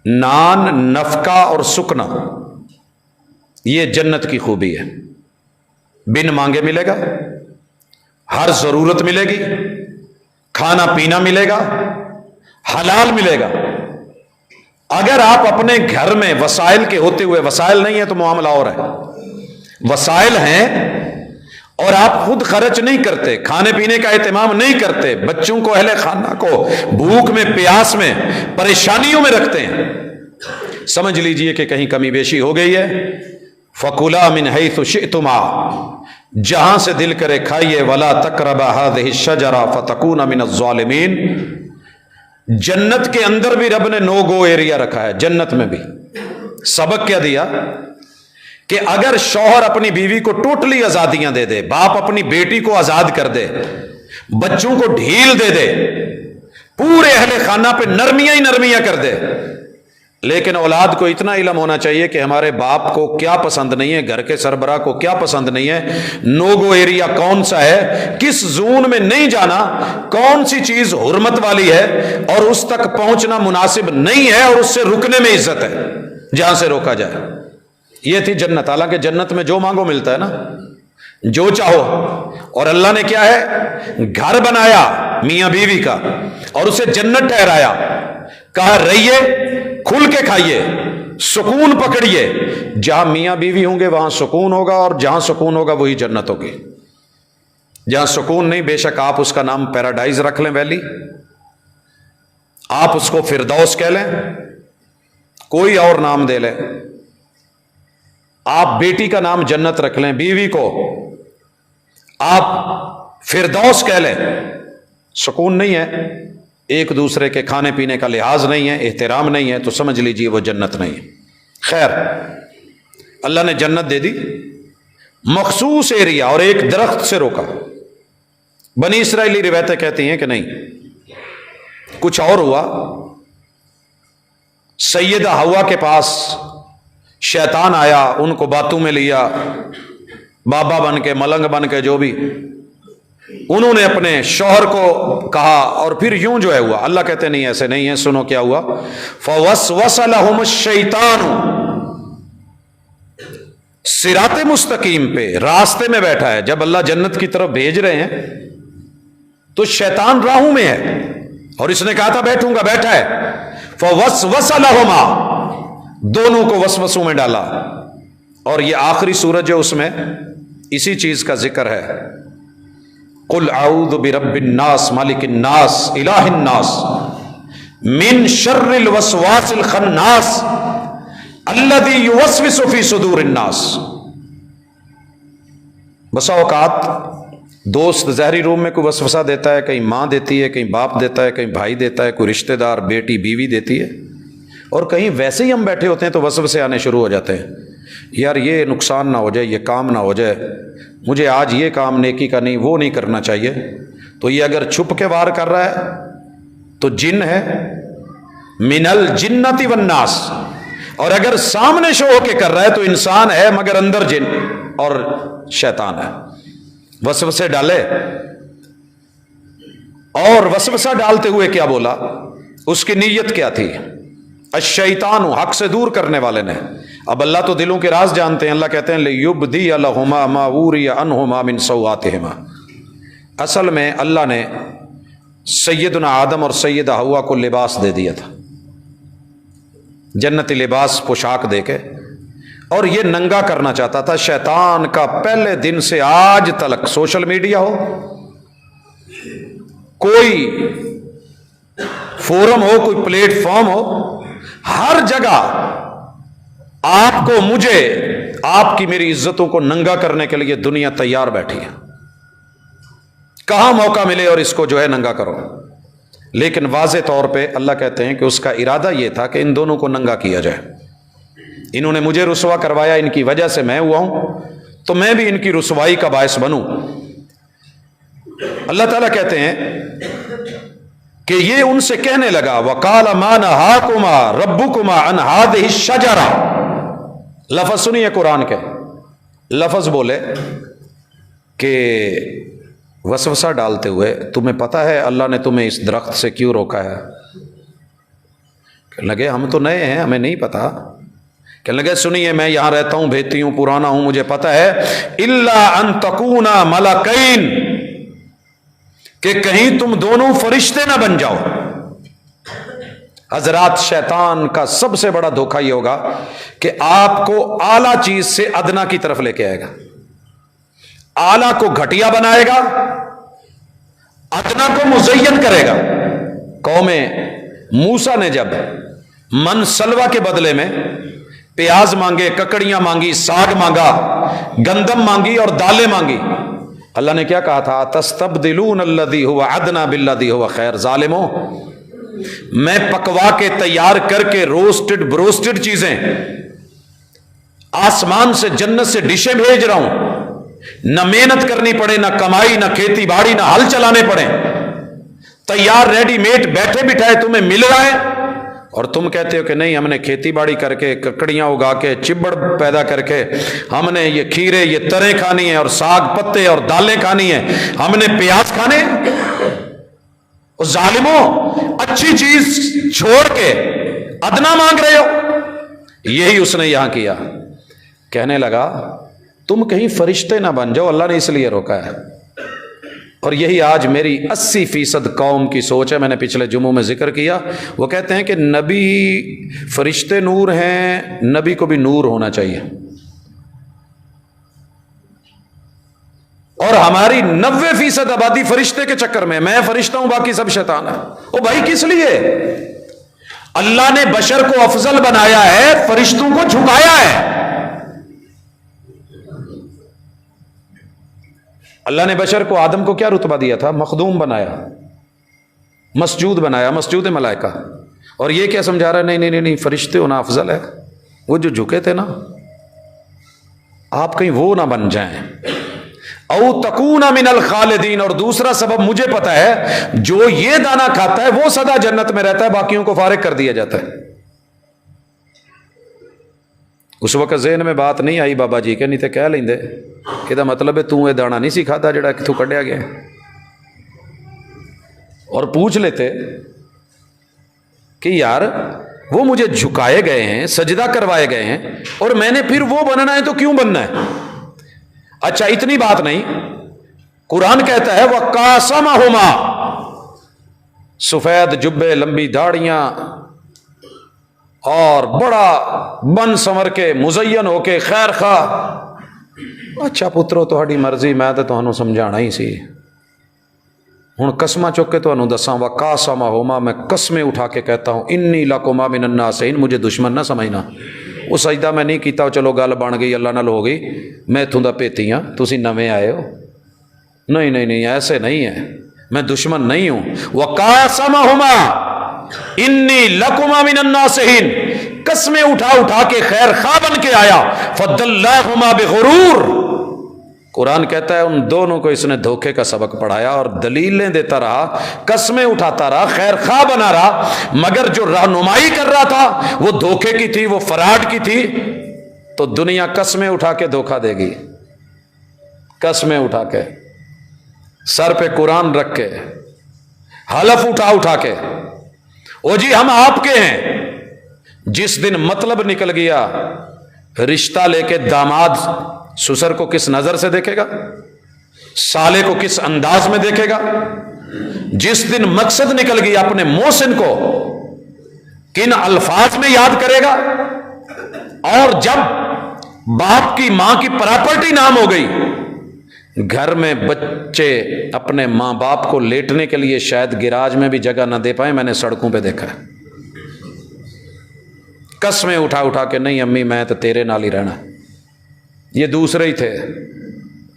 نان، نفقہ اور سکنا، یہ جنت کی خوبی ہے۔ بن مانگے ملے گا، ہر ضرورت ملے گی، کھانا پینا ملے گا، حلال ملے گا۔ اگر آپ اپنے گھر میں وسائل کے ہوتے ہوئے، وسائل نہیں ہے تو معاملہ اور ہے، وسائل ہیں اور آپ خود خرچ نہیں کرتے، کھانے پینے کا اہتمام نہیں کرتے، بچوں کو، اہل خانہ کو بھوک میں، پیاس میں، پریشانیوں میں رکھتے ہیں، سمجھ لیجئے کہ کہیں کمی بیشی ہو گئی ہے۔ فَكُلَا مِنْ حَيْثُ شِئْتُمَا، جہاں سے دل کرے کھائیے، وَلَا تَقْرَبَا هَذِهِ الشَّجَرَةَ فَتَكُونَ مِنَ الظَّالِمِينَ۔ جنت کے اندر بھی رب نے نو گو ایریا رکھا ہے، جنت میں بھی۔ سبق کیا دیا کہ اگر شوہر اپنی بیوی کو ٹوٹلی آزادیاں دے دے، باپ اپنی بیٹی کو آزاد کر دے، بچوں کو ڈھیل دے دے، پورے اہل خانہ پہ نرمیاں ہی نرمیاں کر دے، لیکن اولاد کو اتنا علم ہونا چاہیے کہ ہمارے باپ کو کیا پسند نہیں ہے، گھر کے سربراہ کو کیا پسند نہیں ہے، نوگو ایریا کون سا ہے، کس زون میں نہیں جانا، کون سی چیز حرمت والی ہے اور اس تک پہنچنا مناسب نہیں ہے اور اس سے رکنے میں عزت ہے جہاں سے روکا جائے۔ یہ تھی جنت۔ حالانکہ جنت میں جو مانگو ملتا ہے نا، جو چاہو، اور اللہ نے کیا ہے، گھر بنایا میاں بیوی کا اور اسے جنت ٹھہرایا، کہا رہیے، کھل کے کھائیے، سکون پکڑیے، جہاں میاں بیوی ہوں گے وہاں سکون ہوگا، اور جہاں سکون ہوگا وہی جنت ہوگی۔ جہاں سکون نہیں، بے شک آپ اس کا نام پیراڈائز رکھ لیں، ویلی، آپ اس کو فردوس کہہ لیں، کوئی اور نام دے لیں، آپ بیٹی کا نام جنت رکھ لیں، بیوی کو آپ فردوس کہہ لیں، سکون نہیں ہے، ایک دوسرے کے کھانے پینے کا لحاظ نہیں ہے، احترام نہیں ہے، تو سمجھ لیجیے وہ جنت نہیں ہے۔ خیر، اللہ نے جنت دے دی، مخصوص ایریا اور ایک درخت سے روکا۔ بنی اسرائیلی روایتیں کہتی ہیں کہ نہیں، کچھ اور ہوا۔ سیدہ حوا کے پاس شیطان آیا، ان کو باتوں میں لیا، بابا بن کے، ملنگ بن کے، جو بھی، انہوں نے اپنے شوہر کو کہا، اور پھر یوں جو ہے ہوا۔ اللہ کہتے نہیں ایسے نہیں ہے، سنو کیا ہوا، فوسوس لہم الشیطان، صراط مستقیم پہ، راستے میں بیٹھا ہے۔ جب اللہ جنت کی طرف بھیج رہے ہیں تو شیطان راہوں میں ہے، اور اس نے کہا تھا بیٹھوں گا، بیٹھا ہے۔ فوسوس لہما، دونوں کو وسوسوں میں ڈالا۔ اور یہ آخری سورج ہے، اس میں اسی چیز کا ذکر ہے، قل اعوذ برب الناس مالک الناس الہ الناس من شر الوسواس الخناس الذی یوسوس فی صدور الناس۔ بسا اوقات دوست ظاہری روم میں کوئی وسوسہ دیتا ہے، کہیں ماں دیتی ہے، کہیں باپ دیتا ہے، کہیں بھائی دیتا ہے، کوئی رشتہ دار، بیٹی، بیوی دیتی ہے، اور کہیں ویسے ہی ہم بیٹھے ہوتے ہیں تو وسوسے آنے شروع ہو جاتے ہیں، یار یہ نقصان نہ ہو جائے، یہ کام نہ ہو جائے، مجھے آج یہ کام نیکی کا نہیں، وہ نہیں کرنا چاہیے۔ تو یہ اگر چھپ کے وار کر رہا ہے تو جن ہے، من الجنۃ والناس، اور اگر سامنے شو ہو کے کر رہا ہے تو انسان ہے مگر اندر جن اور شیطان ہے۔ وسوسے ڈالے، اور وسوسہ ڈالتے ہوئے کیا بولا، اس کی نیت کیا تھی، الشیطان، حق سے دور کرنے والے نے۔ اب اللہ تو دلوں کے راز جانتے ہیں، اللہ کہتے ہیں لِیُبْدِیَ لَهُمَا مَا وُورِیَ عَنْهُمَا مِنْ سَوْآتِهِمَا۔ اصل میں اللہ نے سیدنا آدم اور سیدہ حوا کو لباس دے دیا تھا، جنتی لباس، پوشاک دے کے، اور یہ ننگا کرنا چاہتا تھا۔ شیطان کا پہلے دن سے آج تلک، سوشل میڈیا ہو، کوئی فورم ہو، کوئی پلیٹ فارم ہو، ہر جگہ آپ کو، مجھے، آپ کی، میری عزتوں کو ننگا کرنے کے لیے دنیا تیار بیٹھی ہے، کہاں موقع ملے اور اس کو جو ہے ننگا کرو۔ لیکن واضح طور پہ اللہ کہتے ہیں کہ اس کا ارادہ یہ تھا کہ ان دونوں کو ننگا کیا جائے۔ انہوں نے مجھے رسوا کروایا، ان کی وجہ سے میں ہوا ہوں، تو میں بھی ان کی رسوائی کا باعث بنوں۔ اللہ تعالیٰ کہتے ہیں کہ یہ ان سے کہنے لگا، وَقَالَ مَا نَهَاكُمَا رَبُّكُمَا عَنْ هَذِهِ الشَّجَرَةِ۔ لفظ سنیے قرآن کے، لفظ بولے کہ وسوسہ ڈالتے ہوئے، تمہیں پتہ ہے اللہ نے تمہیں اس درخت سے کیوں روکا ہے؟ کہنے لگے ہم تو نئے ہیں، ہمیں نہیں پتا۔ کہنے لگے سنیے، میں یہاں رہتا ہوں، بھیتی ہوں، پرانا ہوں، مجھے پتا ہے، الا ان تکونا ملکین، کہ کہیں تم دونوں فرشتے نہ بن جاؤ۔ حضرات، شیطان کا سب سے بڑا دھوکہ یہ ہوگا کہ آپ کو اعلیٰ چیز سے ادنا کی طرف لے کے آئے گا، اعلیٰ کو گھٹیا بنائے گا، ادنا کو مزین کرے گا۔ قوم موسیٰ نے جب من سلوہ کے بدلے میں پیاز مانگے، ککڑیاں مانگی، ساگ مانگا، گندم مانگی اور دالیں مانگی، اللہ نے کیا کہا تھا؟ تستبدلون الذی هو ادنی بالذی هو خیر۔ ظالموں، میں پکوا کے تیار کر کے روسٹڈ بروسٹڈ چیزیں آسمان سے، جنت سے ڈشیں بھیج رہا ہوں، نہ محنت کرنی پڑے، نہ کمائی، نہ کھیتی باڑی، نہ ہل چلانے پڑے، تیار ریڈی میڈ بیٹھے بٹھائے تمہیں مل رہا ہے، اور تم کہتے ہو کہ نہیں ہم نے کھیتی باڑی کر کے، ککڑیاں اگا کے، چبڑ پیدا کر کے، ہم نے یہ کھیرے یہ تریں کھانی ہیں اور ساگ پتے اور دالیں کھانی ہیں، ہم نے پیاز کھانے ہیں۔ ظالموں، اچھی چیز چھوڑ کے ادنا مانگ رہے ہو۔ یہی اس نے یہاں کیا، کہنے لگا تم کہیں فرشتے نہ بن جاؤ، اللہ نے اس لیے روکا ہے۔ اور یہی آج میری 80% قوم کی سوچ ہے، میں نے پچھلے جمعوں میں ذکر کیا۔ وہ کہتے ہیں کہ نبی فرشتے نور ہیں، نبی کو بھی نور ہونا چاہیے، اور ہماری 90% آبادی فرشتے کے چکر میں، میں فرشتہ ہوں باقی سب شیطان ہے۔ او بھائی کس لیے؟ اللہ نے بشر کو افضل بنایا ہے، فرشتوں کو جھکایا ہے۔ اللہ نے بشر کو، آدم کو کیا رتبہ دیا تھا؟ مخدوم بنایا، مسجود بنایا، مسجود ملائکہ، اور یہ کیا سمجھا رہا ہے؟ نہیں نہیں نہیں، فرشتے ہونا افضل ہے۔ وہ جو جھکے تھے نا، آپ کہیں وہ نہ بن جائیں، او تکون من الخالدین۔ اور دوسرا سبب مجھے پتا ہے، جو یہ دانہ کھاتا ہے وہ سدا جنت میں رہتا ہے، باقیوں کو فارغ کر دیا جاتا ہے۔ اس وقت ذہن میں بات نہیں آئی بابا جی کے، نہیں تے کہہ لیندے کہ دا مطلب ہے تو یہ دانا نہیں سی کھاتا جڑا کتوں کڈیا گیا، اور پوچھ لیتے کہ یار وہ مجھے جھکائے گئے ہیں، سجدہ کروائے گئے ہیں، اور میں نے پھر وہ بننا ہے تو کیوں بننا ہے؟ اچھا اتنی بات نہیں، قرآن کہتا ہے وَقَاسَمَهُمَا، سفید جبے، لمبی داڑیاں، اور بڑا بن سنور کے مزین ہو کے خیر خواہ۔ اچھا پترو تہاڈی مرضی، میں تو تہانوں سمجھانا ہی سی، ہن قسماں چک کے تہانوں دساں وَقَاسَمَهُمَا، میں قسمیں اٹھا کے کہتا ہوں انی لَکُمَا مِنَ النَّاصِحِینَ، مجھے دشمن نہ سمجھنا۔ وہ سجدہ میں نہیں کیتا، چلو گل بن گئی، اللہ نال ہو گئی، میں اتوں دا پیتی ہاں، تسی نویں آئے ہو۔ نہیں نہیں نہیں، ایسے نہیں ہے، میں دشمن نہیں ہوں۔ وَقَاسَمَهُمَا انی لکما من الناصحین، قسمیں اٹھا اٹھا کے خیر خواہ بن کے آیا۔ فَدَلَّاهُمَا بِغُرُورٍ، قرآن کہتا ہے ان دونوں کو اس نے دھوکے کا سبق پڑھایا، اور دلیلیں دیتا رہا، قسمیں اٹھاتا رہا، خیر خواہ بنا رہا، مگر جو رہنمائی کر رہا تھا وہ دھوکے کی تھی، وہ فراڈ کی تھی۔ تو دنیا قسمیں اٹھا کے دھوکہ دے گی، قسمیں اٹھا کے، سر پہ قرآن رکھ کے، حلف اٹھا اٹھا کے، او جی ہم آپ کے ہیں۔ جس دن مطلب نکل گیا، رشتہ لے کے داماد سسر کو کس نظر سے دیکھے گا، سالے کو کس انداز میں دیکھے گا، جس دن مقصد نکل گیا اپنے محسن کو کن الفاظ میں یاد کرے گا، اور جب باپ کی ماں کی پراپرٹی نام ہو گئی، گھر میں بچے اپنے ماں باپ کو لیٹنے کے لیے شاید گراج میں بھی جگہ نہ دے پائیں، میں نے سڑکوں پہ دیکھا ہے۔ قسمیں اٹھا اٹھا کے، نہیں امی میں تو تیرے نال ہی رہنا، یہ دوسرے ہی تھے،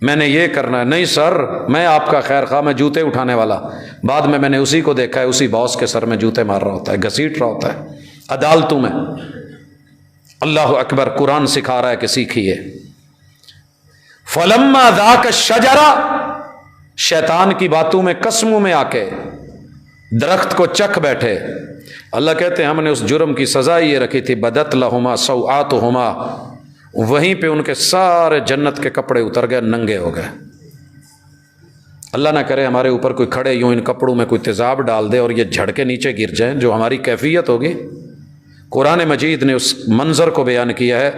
میں نے یہ کرنا ہے، نہیں سر میں آپ کا خیر خواہ، میں جوتے اٹھانے والا، بعد میں نے اسی کو دیکھا ہے، اسی باس کے سر میں جوتے مار رہا ہوتا ہے، گھسیٹ رہا ہوتا ہے عدالتوں میں۔ اللہ اکبر، قرآن سکھا رہا ہے کہ سیکھیے۔ فَلَمَّا ذَاقَ الشَّجَرَ، شیطان کی باتوں میں، قسموں میں آ کے درخت کو چکھ بیٹھے۔ اللہ کہتے ہیں ہم نے اس جرم کی سزا یہ رکھی تھی، بدت لہما سوآتہما، وہیں پہ ان کے سارے جنت کے کپڑے اتر گئے، ننگے ہو گئے۔ اللہ نہ کرے ہمارے اوپر کوئی کھڑے یوں ان کپڑوں میں کوئی تیزاب ڈال دے اور یہ جھڑ کے نیچے گر جائیں، جو ہماری کیفیت ہوگی۔ قرآن مجید نے اس منظر کو بیان کیا ہے،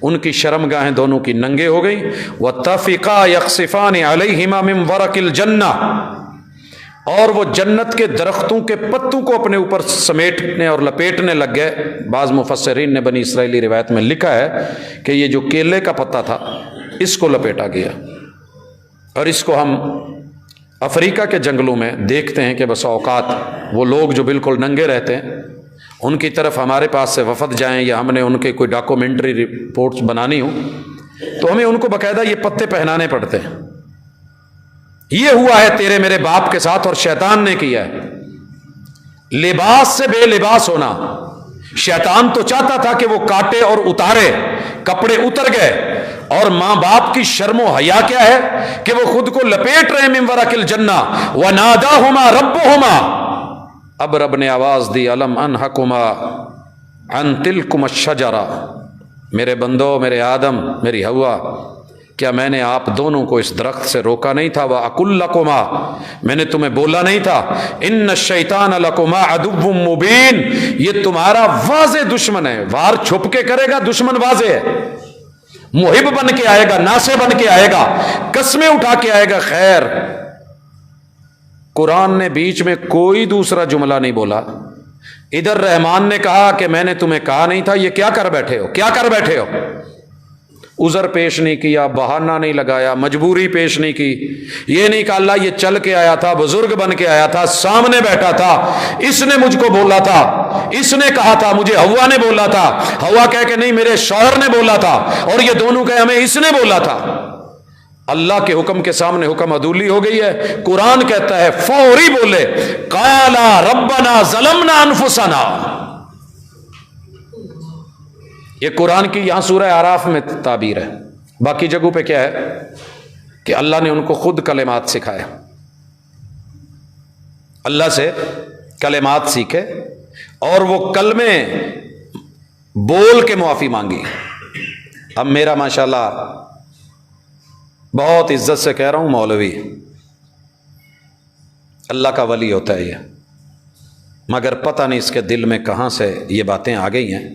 ان کی شرمگاہیں دونوں کی ننگے ہو گئیں۔ وَاتَّفِقَا يَخْصِفَانِ عَلَيْهِمَا مِنْ وَرَقِ الْجَنَّةِ، اور وہ جنت کے درختوں کے پتوں کو اپنے اوپر سمیٹنے اور لپیٹنے لگ گئے۔ بعض مفسرین نے بنی اسرائیلی روایت میں لکھا ہے کہ یہ جو کیلے کا پتا تھا اس کو لپیٹا گیا، اور اس کو ہم افریقہ کے جنگلوں میں دیکھتے ہیں کہ بس اوقات وہ لوگ جو بالکل ننگے رہتے ہیں، ان کی طرف ہمارے پاس سے وفد جائیں یا ہم نے ان کے کوئی ڈاکومنٹری رپورٹس بنانی ہوں تو ہمیں ان کو باقاعدہ یہ پتے پہنانے پڑتے ہیں۔ یہ ہوا ہے تیرے میرے باپ کے ساتھ، اور شیطان نے کیا ہے۔ لباس سے بے لباس ہونا، شیطان تو چاہتا تھا کہ وہ کاٹے اور اتارے، کپڑے اتر گئے، اور ماں باپ کی شرم و حیا کیا ہے کہ وہ خود کو لپیٹ رہے من ورق الجنہ وناداہما ربہما، اب رب نے آواز دی الم انہکما عن تلکما الشجرہ، میرے بندو، میرے آدم، میری حوا، کیا میں نے آپ دونوں کو اس درخت سے روکا نہیں تھا؟ وَأَقُلْ لَكُمَا، میں نے تمہیں بولا نہیں تھا إِنَّ الشَّيْطَانَ لَكُمَا عَدُوٌّ مُبِينٌ، یہ تمہارا واضح دشمن ہے، وار چھپ کے کرے گا، دشمن واضح ہے، محب بن کے آئے گا، ناصح بن کے آئے گا، قسمیں اٹھا کے آئے گا۔ خیر، قرآن نے بیچ میں کوئی دوسرا جملہ نہیں بولا، ادھر رحمان نے کہا کہ میں نے تمہیں کہا نہیں تھا، یہ کیا کر بیٹھے ہو، کیا کر بیٹھے ہو؟ عذر پیش نہیں کیا، بہانہ نہیں لگایا، مجبوری پیش نہیں کی، یہ نہیں کہا اللہ یہ چل کے آیا تھا، بزرگ بن کے آیا تھا، سامنے بیٹھا تھا، اس نے مجھ کو بولا تھا، اس نے کہا تھا، مجھے ہوا نے بولا تھا، ہوا کہہ کہ نہیں میرے شوہر نے بولا تھا، اور یہ دونوں کہے ہمیں اس نے بولا تھا۔ اللہ کے حکم کے سامنے حکم عدولی ہو گئی ہے۔ قرآن کہتا ہے فوری بولے، قالا ربنا ظلمنا انفسنا، یہ قرآن کی یہاں سورہ اعراف میں تعبیر ہے، باقی جگہوں پہ کیا ہے کہ اللہ نے ان کو خود کلمات سکھائے، اللہ سے کلمات سیکھے اور وہ کلمے بول کے معافی مانگی۔ اب میرا ماشاءاللہ بہت عزت سے کہہ رہا ہوں، مولوی اللہ کا ولی ہوتا ہے یہ، مگر پتہ نہیں اس کے دل میں کہاں سے یہ باتیں آ گئی ہیں۔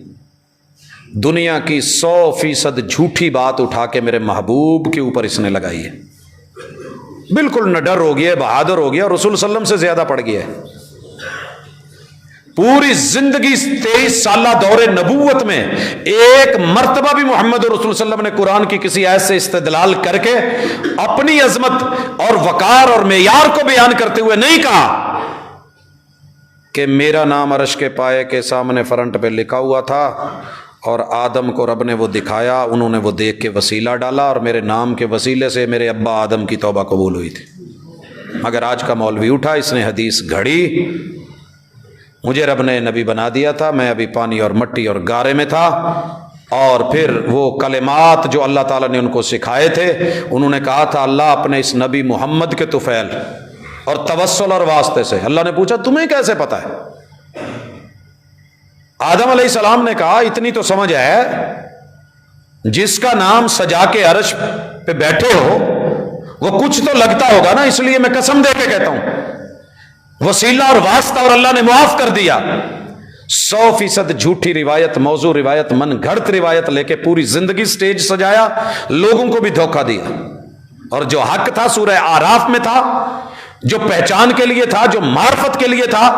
دنیا کی 100% جھوٹی بات اٹھا کے میرے محبوب کے اوپر اس نے لگائی ہے، بالکل نڈر ہو گیا، بہادر ہو گیا، رسول صلی اللہ علیہ وسلم سے زیادہ پڑ گیا ہے۔ پوری زندگی 23 سالہ دور نبوت میں ایک مرتبہ بھی محمد رسول صلی اللہ علیہ وسلم نے قرآن کی کسی آیت سے استدلال کر کے اپنی عظمت اور وقار اور معیار کو بیان کرتے ہوئے نہیں کہا کہ میرا نام عرش کے پائے کے سامنے فرنٹ پہ لکھا ہوا تھا اور آدم کو رب نے وہ دکھایا، انہوں نے وہ دیکھ کے وسیلہ ڈالا اور میرے نام کے وسیلے سے میرے ابا آدم کی توبہ قبول ہوئی تھی۔ مگر آج کا مولوی اٹھا، اس نے حدیث گھڑی، مجھے رب نے نبی بنا دیا تھا، میں ابھی پانی اور مٹی اور گارے میں تھا، اور پھر وہ کلمات جو اللہ تعالیٰ نے ان کو سکھائے تھے، انہوں نے کہا تھا اللہ اپنے اس نبی محمد کے طفیل اور توسل اور واسطے سے۔ اللہ نے پوچھا تمہیں کیسے پتا ہے؟ آدم علیہ السلام نے کہا اتنی تو سمجھ ہے، جس کا نام سجا کے عرش پہ بیٹھے ہو وہ کچھ تو لگتا ہوگا نا، اس لیے میں قسم دے کے کہتا ہوں، وسیلہ اور واسطہ اور اللہ نے معاف کر دیا۔ 100% جھوٹی روایت، موضوع روایت، من گھڑت روایت لے کے پوری زندگی سٹیج سجایا، لوگوں کو بھی دھوکہ دیا، اور جو حق تھا سورہ اعراف میں تھا، جو پہچان کے لیے تھا، جو معرفت کے لیے تھا،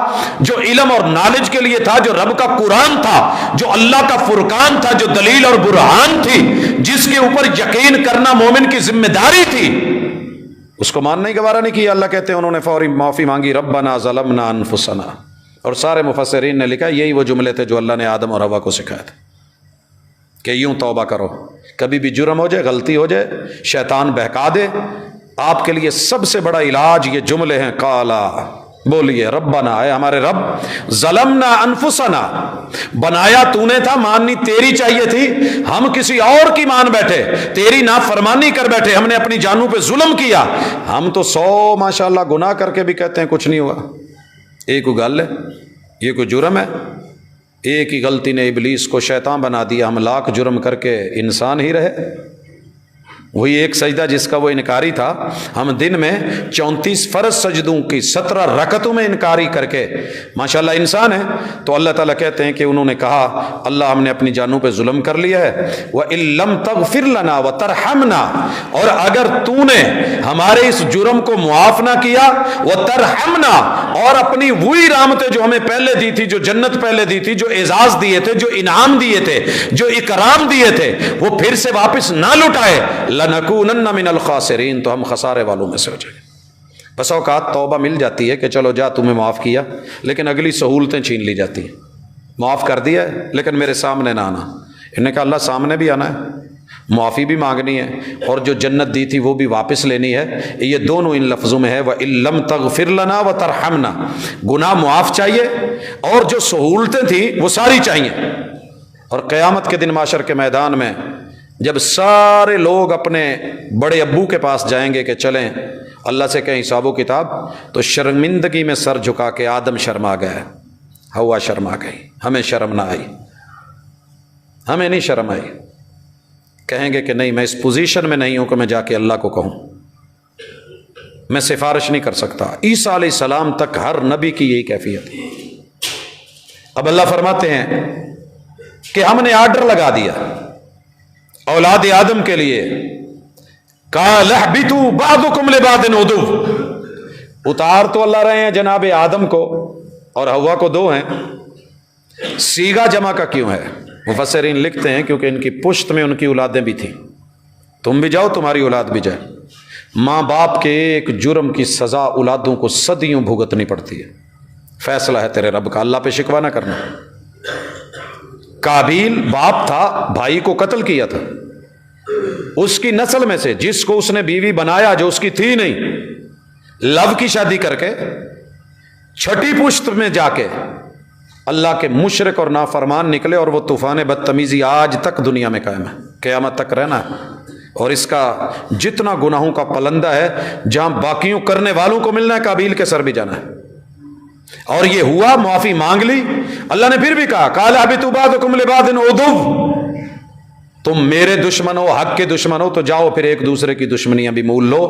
جو علم اور نالج کے لیے تھا، جو رب کا قرآن تھا، جو اللہ کا فرقان تھا، جو دلیل اور برہان تھی، جس کے اوپر یقین کرنا مومن کی ذمہ داری تھی، اس کو ماننے کا گوارا نہیں کیا۔ اللہ کہتے ہیں انہوں نے فوری معافی مانگی، ربنا ظلمنا انفسنا، اور سارے مفسرین نے لکھا یہی وہ جملے تھے جو اللہ نے آدم اور حوا کو سکھائے تھے کہ یوں توبہ کرو، کبھی بھی جرم ہو جائے، غلطی ہو جائے، شیطان بہکا دے، آپ کے لیے سب سے بڑا علاج یہ جملے ہیں، قالا، بولیے ربنا، اے ہمارے رب، ظلمنا انفسنا، بنایا تو نے تھا، ماننی تیری چاہیے تھی، ہم کسی اور کی مان بیٹھے، تیری نافرمانی کر بیٹھے، ہم نے اپنی جانوں پہ ظلم کیا۔ ہم تو 100 ماشاءاللہ گناہ کر کے بھی کہتے ہیں کچھ نہیں ہوا، ایک کوئی گل ہے، یہ کوئی جرم ہے؟ ایک ہی غلطی نے ابلیس کو شیطان بنا دیا، ہم لاکھ جرم کر کے انسان ہی رہے۔ وہی ایک سجدہ جس کا وہ انکاری تھا، ہم دن میں 34 فرض سجدوں کی 17 رکعتوں میں انکاری کر کے ماشاءاللہ انسان ہے، تو اللہ تعالیٰ کہتے ہیں کہ انہوں نے کہا اللہ ہم نے اپنی جانوں پہ ظلم کر لیا ہے، وَإِن لَمْ تَغْفِرْ لَنَا وَتَرْحَمْنَا، اور اگر تو نے ہمارے اس جرم کو معاف نہ کیا، وَتَرْحَمْنَا، اور اپنی وہی رحمتیں جو ہمیں پہلے دی تھی، جو جنت پہلے دی تھی، جو اعزاز دیے تھے، جو انعام دیے تھے، جو اکرام دیے تھے، وہ پھر سے واپس نہ لٹائے، لَنَكُونَنَّ مِنَ الْخَاسِرِينَ، تو ہم خسارے والوں میں سے ہو جائیں۔ بس اوقات توبہ مل جاتی ہے کہ چلو جا تمہیں معاف کیا، لیکن اگلی سہولتیں چھین لی جاتی ہیں، معاف کر دیا ہے لیکن میرے سامنے نہ آنا۔ انہوں نے کہا اللہ سامنے بھی آنا ہے، معافی بھی مانگنی ہے اور جو جنت دی تھی وہ بھی واپس لینی ہے. یہ دونوں ان لفظوں میں ہے وَإِن لَّمْ تَغْفِرْ لَنَا وَتَرْحَمْنَا. گناہ معاف چاہیے اور جو سہولتیں تھیں وہ ساری چاہیے. اور قیامت کے دن معاشر کے میدان میں جب سارے لوگ اپنے بڑے ابو کے پاس جائیں گے کہ چلیں اللہ سے کہیں حساب و کتاب، تو شرمندگی میں سر جھکا کے آدم شرما گئے، ہوا شرما گئی، ہمیں شرم نہ آئی، ہمیں نہیں شرم آئی. کہیں گے کہ نہیں میں اس پوزیشن میں نہیں ہوں کہ میں جا کے اللہ کو کہوں، میں سفارش نہیں کر سکتا. عیسیٰ علیہ السلام تک ہر نبی کی یہی کیفیت ہے. اب اللہ فرماتے ہیں کہ ہم نے آرڈر لگا دیا اولاد آدم کے لیے، قَالَ اهْبِطُوا بَعْضُكُمْ لِبَعْضٍ عُدُوٌّ. اتار تو اللہ رہے ہیں جناب آدم کو اور حوا کو دو ہیں. سیگا جمع کا کیوں ہے؟ مفسرین لکھتے ہیں کیونکہ ان کی پشت میں ان کی اولادیں بھی تھیں. تم بھی جاؤ تمہاری اولاد بھی جائے. ماں باپ کے ایک جرم کی سزا اولادوں کو صدیوں بھگتنی پڑتی ہے. فیصلہ ہے تیرے رب کا، اللہ پہ شکوہ نہ کرنا. قابیل باپ تھا، بھائی کو قتل کیا تھا. اس کی نسل میں سے جس کو اس نے بیوی بنایا جو اس کی تھی نہیں، لو کی شادی کر کے چھٹی پشت میں جا کے اللہ کے مشرک اور نافرمان نکلے، اور وہ طوفان بدتمیزی آج تک دنیا میں قائم ہے، قیامت تک رہنا ہے. اور اس کا جتنا گناہوں کا پلندہ ہے، جہاں باقیوں کرنے والوں کو ملنا ہے قابیل کے سر بھی جانا ہے. اور یہ ہوا، معافی مانگ لی. اللہ نے پھر بھی کہا قَالَ اهْبِطُوا بَعْضُكُمْ لِبَعْضٍ عُدُوٌّ. تم میرے دشمن ہو، حق کے دشمن ہو، تو جاؤ پھر ایک دوسرے کی دشمنیاں بھی مول لو.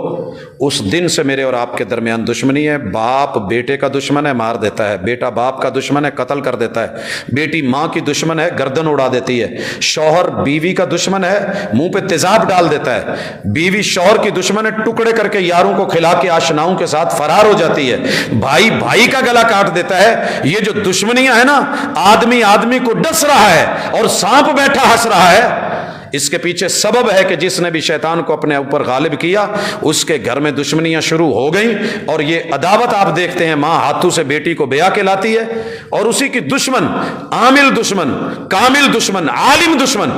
اس دن سے میرے اور آپ کے درمیان دشمنی ہے. باپ بیٹے کا دشمن ہے، مار دیتا ہے. بیٹا باپ کا دشمن ہے، قتل کر دیتا ہے. بیٹی ماں کی دشمن ہے، گردن اڑا دیتی ہے. شوہر بیوی کا دشمن ہے، منہ پہ تیزاب ڈال دیتا ہے. بیوی شوہر کی دشمن ہے، ٹکڑے کر کے یاروں کو کھلا کے آشناؤں کے ساتھ فرار ہو جاتی ہے. بھائی بھائی کا گلا کاٹ دیتا ہے. یہ جو دشمنیاں ہیں نا، آدمی آدمی کو ڈس رہا ہے اور سانپ بیٹھا ہنس رہا ہے. اس کے پیچھے سبب ہے کہ جس نے بھی شیطان کو اپنے اوپر غالب کیا اس کے گھر میں دشمنیاں شروع ہو گئیں. اور یہ عداوت آپ دیکھتے ہیں، ماں ہاتھوں سے بیٹی کو بیاہ کے لاتی ہے، اور اسی کی دشمن، عامل دشمن، کامل دشمن، عالم دشمن،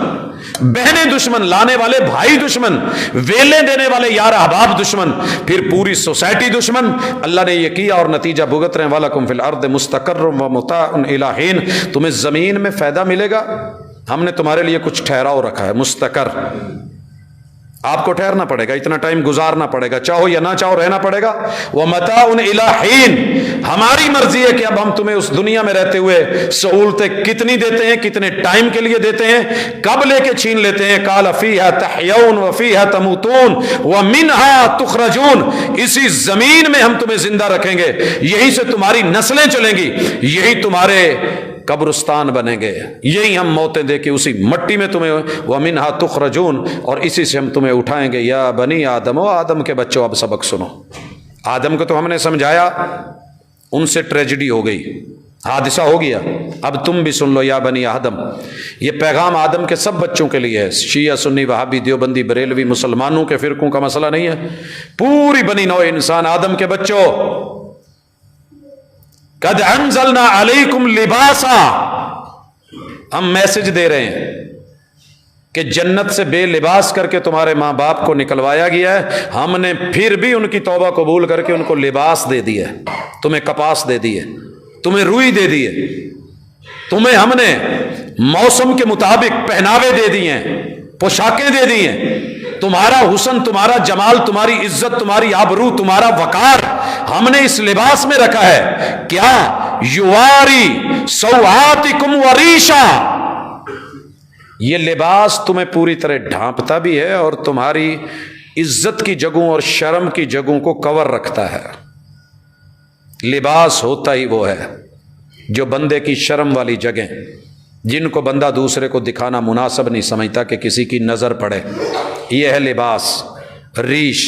بہنیں دشمن، لانے والے بھائی دشمن، ویلے دینے والے یار احباب دشمن، پھر پوری سوسائٹی دشمن. اللہ نے یہ کیا اور نتیجہ بھگت رہے ہیں. وَلَكُمْ فِي الْأَرْضِ مُسْتَقَرٌّ وَمَتَاعٌ إِلَىٰ حِينٍ. تمہیں زمین میں فائدہ ملے گا، ہم نے تمہارے لیے کچھ ٹھہراؤ رکھا ہے. مستقر، آپ کو ٹھہرنا پڑے گا، اتنا ٹائم گزارنا پڑے گا، چاہو یا نہ چاہو رہنا پڑے گا. وَمَتَاعٌ إِلَىٰ حِينٍ. ہماری مرضی ہے کہ اب ہم تمہیں اس دنیا میں رہتے ہوئے سہولتیں کتنی دیتے ہیں، کتنے ٹائم کے لیے دیتے ہیں، کب لے کے چھین لیتے ہیں. قَالَ فِيهَا تَحْيَوْنَ وَفِيهَا تَمُوتُونَ وَمِنْهَا تُخْرَجُونَ. اسی زمین میں ہم تمہیں زندہ رکھیں گے، یہیں سے تمہاری نسلیں چلیں گی، یہی تمہارے قبرستان بنیں گے، یہی ہم موتیں دے کے اسی مٹی میں تمہیں وَمِنْهَا تُخْرَجُونَ، اور اسی سے ہم تمہیں اٹھائیں گے. یا بنی آدم، و آدم کے بچوں اب سبق سنو. آدم کو تو ہم نے سمجھایا، ان سے ٹریجڈی ہو گئی، حادثہ ہو گیا. اب تم بھی سن لو یا بنی آدم. یہ پیغام آدم کے سب بچوں کے لیے ہے. شیعہ، سنی، وہابی، دیوبندی، بریلوی، مسلمانوں کے فرقوں کا مسئلہ نہیں ہے، پوری بنی نوع انسان. آدم کے بچوں، قد انزلنا علیکم لباسا، ہم میسج دے رہے ہیں کہ جنت سے بے لباس کر کے تمہارے ماں باپ کو نکلوایا گیا ہے. ہم نے پھر بھی ان کی توبہ قبول کر کے ان کو لباس دے دی ہے. تمہیں کپاس دے دی ہے، تمہیں روئی دے دی ہے، تمہیں ہم نے موسم کے مطابق پہناوے دے دیے ہیں، پوشاکیں دے دی ہیں. تمہارا حسن، تمہارا جمال، تمہاری عزت، تمہاری آبرو، تمہارا وقار ہم نے اس لباس میں رکھا ہے. کیا؟ یواری سوآتکم وریشا. یہ لباس تمہیں پوری طرح ڈھانپتا بھی ہے اور تمہاری عزت کی جگہوں اور شرم کی جگہوں کو کور رکھتا ہے. لباس ہوتا ہی وہ ہے جو بندے کی شرم والی جگہیں، جن کو بندہ دوسرے کو دکھانا مناسب نہیں سمجھتا کہ کسی کی نظر پڑے، یہ ہے لباس. ریش،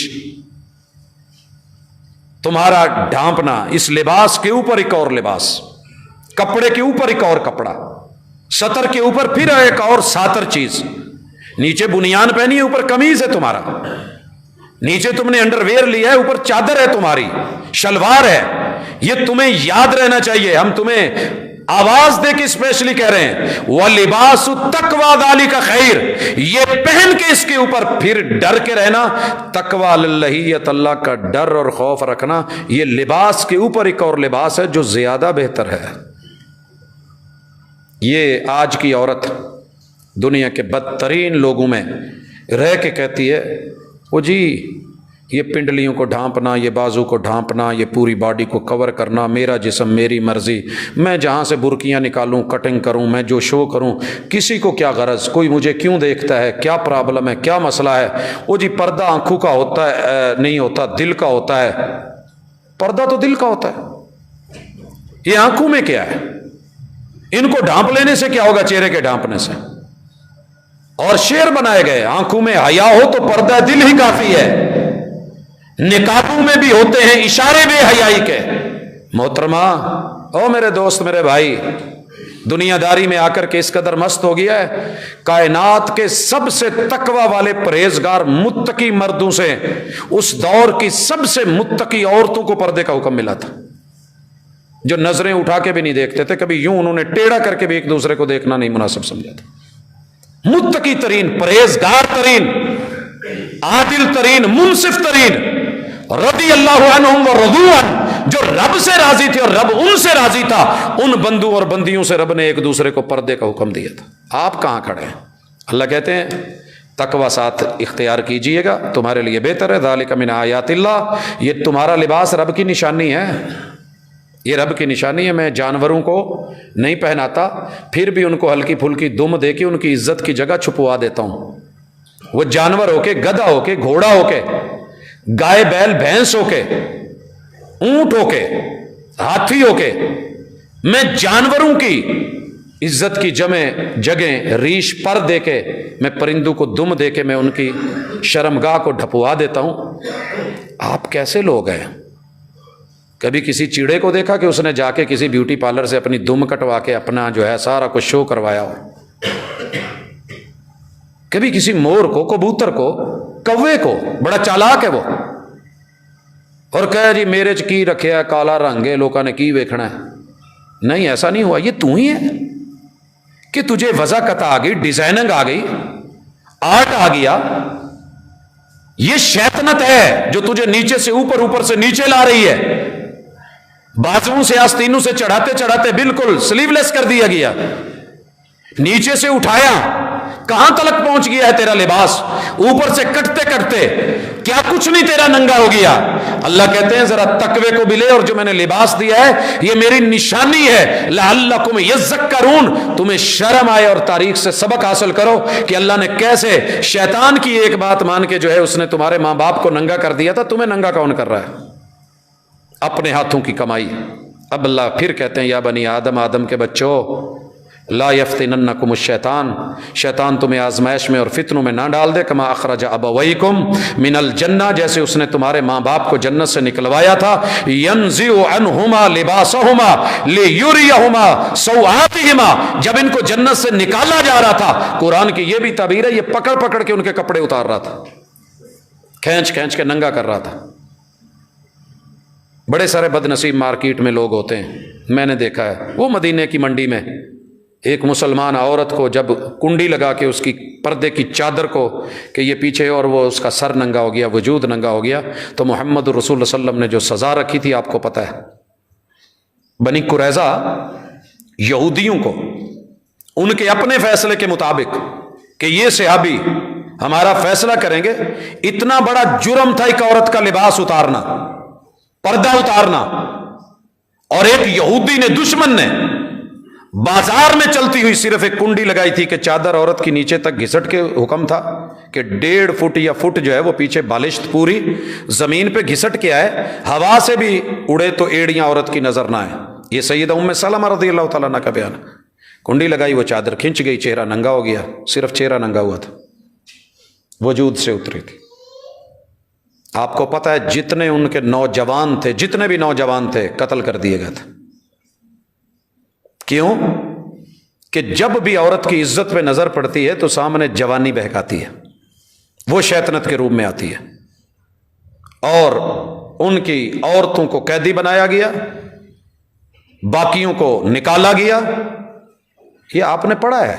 تمہارا ڈھانپنا. اس لباس کے اوپر ایک اور لباس، کپڑے کے اوپر ایک اور کپڑا، سطر کے اوپر پھر ایک اور ساتر چیز. نیچے بنیان پہنی ہے، اوپر قمیض ہے تمہارا، نیچے تم نے انڈر ویئر لیا ہے، اوپر چادر ہے تمہاری، شلوار ہے. یہ تمہیں یاد رہنا چاہیے. ہم تمہیں آواز دے کے اسپیشلی کہہ رہے ہیں وَلِبَاسُ التَّقْوَىٰ ذَلِكَ خَيْرٌ، یہ پہن کے اس کے اوپر پھر ڈر کے رہنا، تقویٰ اللہیت، اللہ کا ڈر اور خوف رکھنا، یہ لباس کے اوپر ایک اور لباس ہے جو زیادہ بہتر ہے۔ یہ آج کی عورت دنیا کے بدترین لوگوں میں رہ کے کہتی ہے وہ جی یہ پنڈلیوں کو ڈھانپنا، یہ بازو کو ڈھانپنا، یہ پوری باڈی کو کور کرنا، میرا جسم میری مرضی، میں جہاں سے برقیاں نکالوں کٹنگ کروں، میں جو شو کروں، کسی کو کیا غرض، کوئی مجھے کیوں دیکھتا ہے، کیا پرابلم ہے، کیا مسئلہ ہے۔ وہ جی پردہ آنکھوں کا ہوتا ہے نہیں ہوتا، دل کا ہوتا ہے۔ پردہ تو دل کا ہوتا ہے، یہ آنکھوں میں کیا ہے؟ ان کو ڈھانپ لینے سے کیا ہوگا؟ چہرے کے ڈھانپنے سے۔ اور شعر بنائے گئے آنکھوں میں حیا ہو تو پردہ دل ہی کافی ہے، نقابوں میں بھی ہوتے ہیں اشارے بے حیائی کے۔ محترمہ، او میرے دوست، میرے بھائی، دنیا داری میں آ کر کے اس قدر مست ہو گیا ہے، کائنات کے سب سے تقوی والے پرہیزگار متقی مردوں سے اس دور کی سب سے متقی عورتوں کو پردے کا حکم ملا تھا، جو نظریں اٹھا کے بھی نہیں دیکھتے تھے، کبھی یوں انہوں نے ٹیڑھا کر کے بھی ایک دوسرے کو دیکھنا نہیں مناسب سمجھا تھا۔ متقی ترین، پرہیزگار ترین، عادل ترین، منصف ترین، رضی اللہ عنہم ورضوا عنہ، جو رب سے راضی تھے اور رب ان سے راضی تھا، ان بندوں اور بندیوں سے رب نے ایک دوسرے کو پردے کا حکم دیا تھا۔ آپ کہاں کھڑے ہیں؟ اللہ کہتے ہیں تقوی ساتھ اختیار کیجئے گا، تمہارے لیے بہتر ہے، ذالک من آیات اللہ، یہ تمہارا لباس رب کی نشانی ہے، یہ رب کی نشانی ہے۔ میں جانوروں کو نہیں پہناتا، پھر بھی ان کو ہلکی پھلکی دم دے کے ان کی عزت کی جگہ چھپوا دیتا ہوں۔ وہ جانور ہو کے، گدھا ہو کے، گھوڑا ہو کے، گائے بیل بھینس ہو کے، اونٹ ہو کے، ہاتھی ہو کے، میں جانوروں کی عزت کی جگہیں ریش پر دے کے، میں پرندوں کو دم دے کے میں ان کی شرمگاہ کو ڈھپوا دیتا ہوں۔ آپ کیسے لوگ ہیں؟ کبھی کسی چیڑے کو دیکھا کہ اس نے جا کے کسی بیوٹی پارلر سے اپنی دم کٹوا کے اپنا جو ہے سارا کچھ شو کروایا ہو؟ کبھی کسی مور کو، کبوتر کو، کوے کو، بڑا چالاک ہے وہ، اور کہے جی میرے چ کی رکھیا کالا رنگ ہے، لوکاں نے کی ویکھنا ہے؟ نہیں، ایسا نہیں ہوا۔ یہ تو ہی ہے کہ تجھے وضاحت آ گئی، ڈیزائننگ آ گئی، آرٹ آ گیا۔ یہ شیطنت ہے جو تجھے نیچے سے اوپر، اوپر سے نیچے لا رہی ہے، بازوؤں سے آستینوں سے چڑھاتے چڑھاتے بالکل سلیو لیس کر دیا گیا، نیچے سے اٹھایا، کہاں تلک پہنچ گیا ہے تیرا لباس؟ اوپر سے کٹتے کٹتے کیا کچھ نہیں تیرا ننگا ہو گیا۔ اللہ کہتے ہیں ذرا تقوی کو بھی لے، اور جو میں نے لباس دیا ہے یہ میری نشانی ہے، لعلکم یذکرون، تمہیں شرم آئے اور تاریخ سے سبق حاصل کرو کہ اللہ نے کیسے شیطان کی ایک بات مان کے جو ہے اس نے تمہارے ماں باپ کو ننگا کر دیا تھا، تمہیں ننگا کون کر رہا ہے؟ اپنے ہاتھوں کی کمائی۔ اب اللہ پھر کہتے ہیں یا بنی آدم، آدم کے بچوں، لا یفتننکم الشیطان، شیطان تمہیں آزمائش میں اور فتنوں میں نہ ڈال دے، کما اخرج ابویکم من الجنہ، جیسے اس نے تمہارے ماں باپ کو جنت سے نکلوایا تھا، ینزع عنہما لباسہما لیریہما سوآتہما، جب ان کو جنت سے نکالا جا رہا تھا، قرآن کی یہ بھی تعبیر ہے، یہ پکڑ پکڑ کے ان کے کپڑے اتار رہا تھا، کھینچ کھینچ کے ننگا کر رہا تھا۔ بڑے سارے بد نصیب مارکیٹ میں لوگ ہوتے ہیں، میں نے دیکھا ہے، وہ مدینے کی منڈی میں ایک مسلمان عورت کو جب کنڈی لگا کے اس کی پردے کی چادر کو کہ یہ پیچھے، اور وہ اس کا سر ننگا ہو گیا، وجود ننگا ہو گیا، تو محمد رسول اللہ صلی اللہ علیہ وسلم نے جو سزا رکھی تھی آپ کو پتہ ہے۔ بنی قریظہ یہودیوں کو ان کے اپنے فیصلے کے مطابق کہ یہ صحابی ہمارا فیصلہ کریں گے، اتنا بڑا جرم تھا ایک عورت کا لباس اتارنا، پردہ اتارنا، اور ایک یہودی نے، دشمن نے، بازار میں چلتی ہوئی صرف ایک کنڈی لگائی تھی کہ چادر عورت کی نیچے تک گھسٹ کے حکم تھا کہ 1.5 فٹ یا فٹ جو ہے وہ پیچھے بالشت پوری زمین پہ گھسٹ کے آئے، ہوا سے بھی اڑے تو ایڑیاں عورت کی نظر نہ آئے۔ یہ سیدہ ام سلمہ رضی اللہ تعالیٰ عنہ کا بیان۔ کنڈی لگائی، وہ چادر کھنچ گئی، چہرہ ننگا ہو گیا، صرف چہرہ ننگا ہوا تھا، وجود سے اتری تھی۔ آپ کو پتہ ہے جتنے ان کے نوجوان تھے، جتنے بھی نوجوان تھے، قتل کر دیے گئے تھے۔ کیوں؟ کہ جب بھی عورت کی عزت پہ نظر پڑتی ہے تو سامنے جوانی بہکاتی ہے، وہ شیطنت کے روپ میں آتی ہے، اور ان کی عورتوں کو قیدی بنایا گیا، باقیوں کو نکالا گیا. یہ آپ نے پڑھا ہے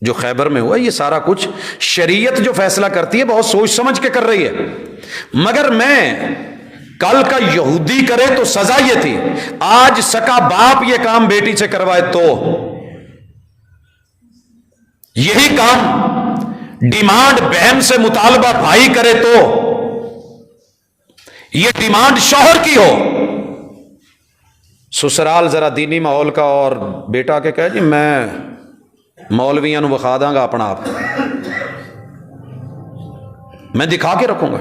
جو خیبر میں ہوا. یہ سارا کچھ شریعت جو فیصلہ کرتی ہے بہت سوچ سمجھ کے کر رہی ہے. مگر میں کل کا یہودی کرے تو سزا یہ تھی, آج سکا باپ یہ کام بیٹی سے کروائے تو یہی کام ڈیمانڈ بہن سے مطالبہ بھائی کرے تو یہ ڈیمانڈ شوہر کی ہو. سسرال ذرا دینی ماحول کا اور بیٹا کے کہے جی میں مولویاں نو وکھا داں گا اپنا آپ, میں دکھا کے رکھوں گا.